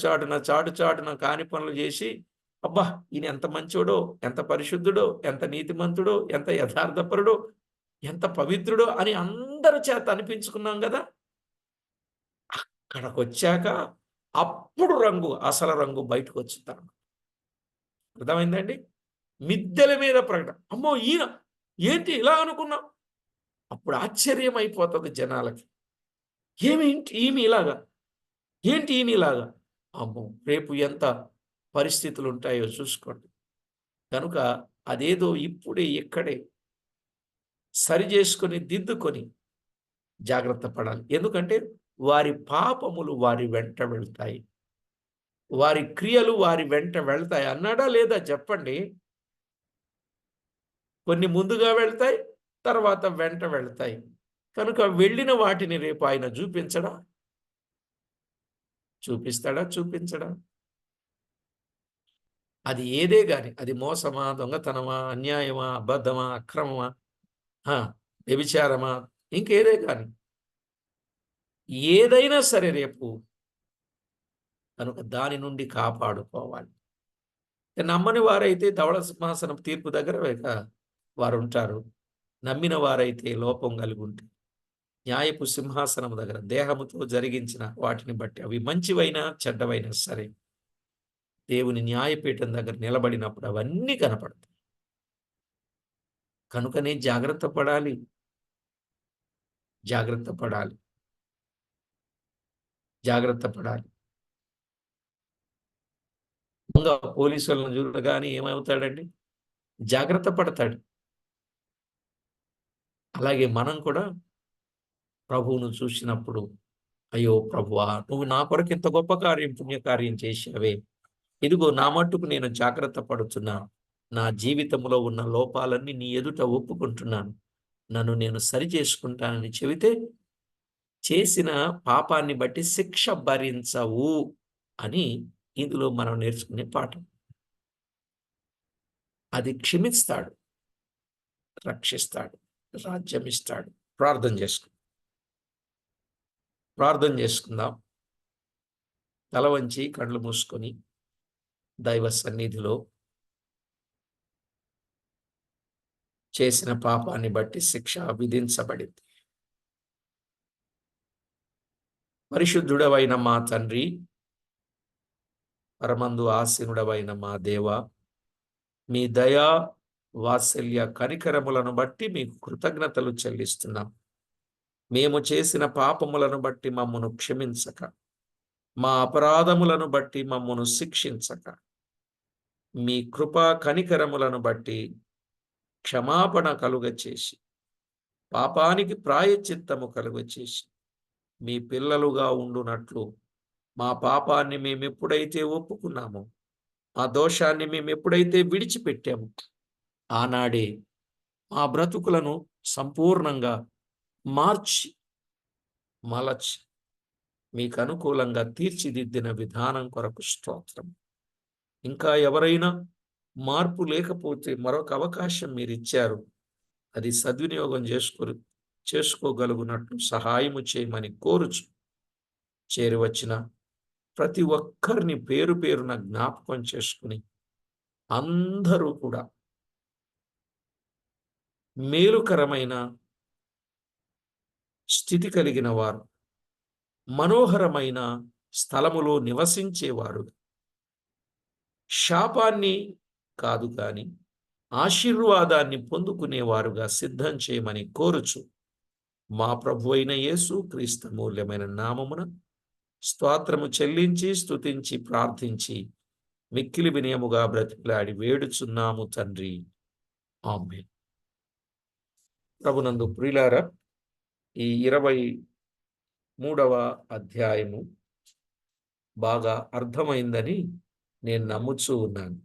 చాటున కాని పనులు చేసి, అబ్బా! ఈయన ఎంత మంచోడో, ఎంత పరిశుద్ధుడో, ఎంత నీతిమంతుడో, ఎంత యథార్థపరుడో, ఎంత పవిత్రుడో అని అందరి చేత అనిపించుకున్నాం గదా! అక్కడికొచ్చాక అప్పుడు అసలు రంగు బయటకొచ్చుద్దనమాట. అర్థమైందండి? మిద్దెల మీద ప్రకటన. అమ్మో! ఈయన ఏంటి ఇలా అనుకున్నాం? అప్పుడు ఆశ్చర్యం అయిపోతది జనాలకి. ఈమె ఇలాగా? ఏంటి ఈయన ఇలాగా? అమ్మో! రేపు ఎంత పరిస్థితులు ఉంటాయో చూసుకోండి. కనుక అదేదో ఇప్పుడే ఇక్కడే సరి చేసుకొని, దిద్దుకొని జాగ్రత్త పడాలి. ఎందుకంటే వారి పాపములు వారి వెంట వెళ్తాయి. వారి క్రియలు వారి వెంట వెళ్తాయి అన్నాడా లేదా చెప్పండి? కొన్ని ముందుగా వెళ్తాయి, తర్వాత వెంట వెళ్తాయి. కనుక వెళ్ళిన వాటిని రేపు ఆయన చూపించడా? చూపిస్తాడా? చూపించడా? అది ఏదే గాని, అది మోసమా, దొంగతనమా, అన్యాయమా, అబద్ధమా, అక్రమమా, ఆ! వ్యభిచారమా, ఇంకేదే గాని, ఏదైనా సరే రేపు కనుక దాని నుండి కాపాడుకోవాలి. నమ్మని వారైతే ధవళ సింహాసనం తీర్పు దగ్గర వారుంటారు. నమ్మిన వారైతే లోపం కలిగుంటే న్యాయపు సింహాసనం దగ్గర దేహముతో జరిగించిన వాటిని బట్టి అవి మంచివైనా, చెడ్డవైనా సరే దేవుని న్యాయపీఠం దగ్గర నిలబడినప్పుడు అవన్నీ కనపడతాయి. కనుకనే జాగ్రత్త పడాలి. జాగ్రత్త పడాలి. జాగ్రత్త పడాలి. దొంగ పోలీసోళ్ళని చూడగానే ఏమవుతాడండి? జాగ్రత్త పడతాడు. అలాగే మనం కూడా ప్రభువును చూసినప్పుడు, అయ్యో ప్రభువా! నువ్వు నా కొరకు ఇంత గొప్ప కార్యం, పుణ్యకార్యం చేశావే. ఇదిగో నా మట్టుకు నేను జాగ్రత్త పడుతున్నాను. నా జీవితంలో ఉన్న లోపాలన్నీ నీ ఎదుట ఒప్పుకుంటున్నాను. నన్ను నేను సరిచేసుకుంటానని చెబితే, చేసిన పాపాన్ని బట్టి శిక్ష భరించవు అని ఇందులో మనం నేర్చుకునే పాఠం. అది క్షమిస్తాడు, రక్షిస్తాడు, రాజ్యమిస్తాడు. ప్రార్థన చేసుకుందాం. ప్రార్థన చేసుకుందాం. తల వంచి కళ్ళు మూసుకొని దైవ సన్నిధిలో చేసిన పాపాన్ని బట్టి శిక్ష విధించబడింది. పరిశుద్ధుడవైన మా తండ్రి, పరమందు ఆసీనుడవైన మా దేవా, మీ దయా, వాత్సల్య, కనికరములను బట్టి మీకు కృతజ్ఞతలు చెల్లిస్తున్నాం. మేము చేసిన పాపములను బట్టి మమ్మను క్షమించక, మా అపరాధములను బట్టి మమ్మను శిక్షించక, మీ కృపా కనికరములను బట్టి క్షమాపణ కలుగచేసి, పాపానికి ప్రాయశ్చిత్తము కలుగచేసి, మీ పిల్లలుగా ఉండునట్లు మా పాపాన్ని మేమెప్పుడైతే ఒప్పుకున్నామో, మా దోషాన్ని మేమెప్పుడైతే విడిచిపెట్టామో, ఆనాడే మా బ్రతుకులను సంపూర్ణంగా మార్చి, మలచి, మీకు అనుకూలంగా తీర్చిదిద్దిన విధానం కొరకు స్తోత్రం. ఇంకా ఎవరైనా మార్పు లేకపోతే మరొక అవకాశం మీరిచ్చారు. అది సద్వినియోగం చేసుకోగలుగునట్లు సహాయము చేయమని కోరుచు, చేరివచ్చిన ప్రతి ఒక్కరిని పేరు పేరున జ్ఞాపకం చేసుకుని అందరూ కూడా మేలుకరమైన స్థితి కలిగిన వారు, మనోహరమైన స్థలములో నివసించేవారు, శాపాన్ని కాదు కాని ఆశీర్వాదాన్ని పొందుకునేవారుగా సిద్ధం చేయమని కోరుచు, మా ప్రభు అయిన యేసు క్రీస్తు మూల్యమైన నామమున స్తోత్రము చెల్లించి, స్తుతించి, ప్రార్థించి, మిక్కిలి వినయముగా బ్రతికిలాడి వేడుచున్నాము తండ్రి. ఆమేన్. ప్రభునందు ప్రియులారా, ఈ 23వ అధ్యాయము బాగా అర్థమైందని నేను నమ్ముచూ ఉన్నాను.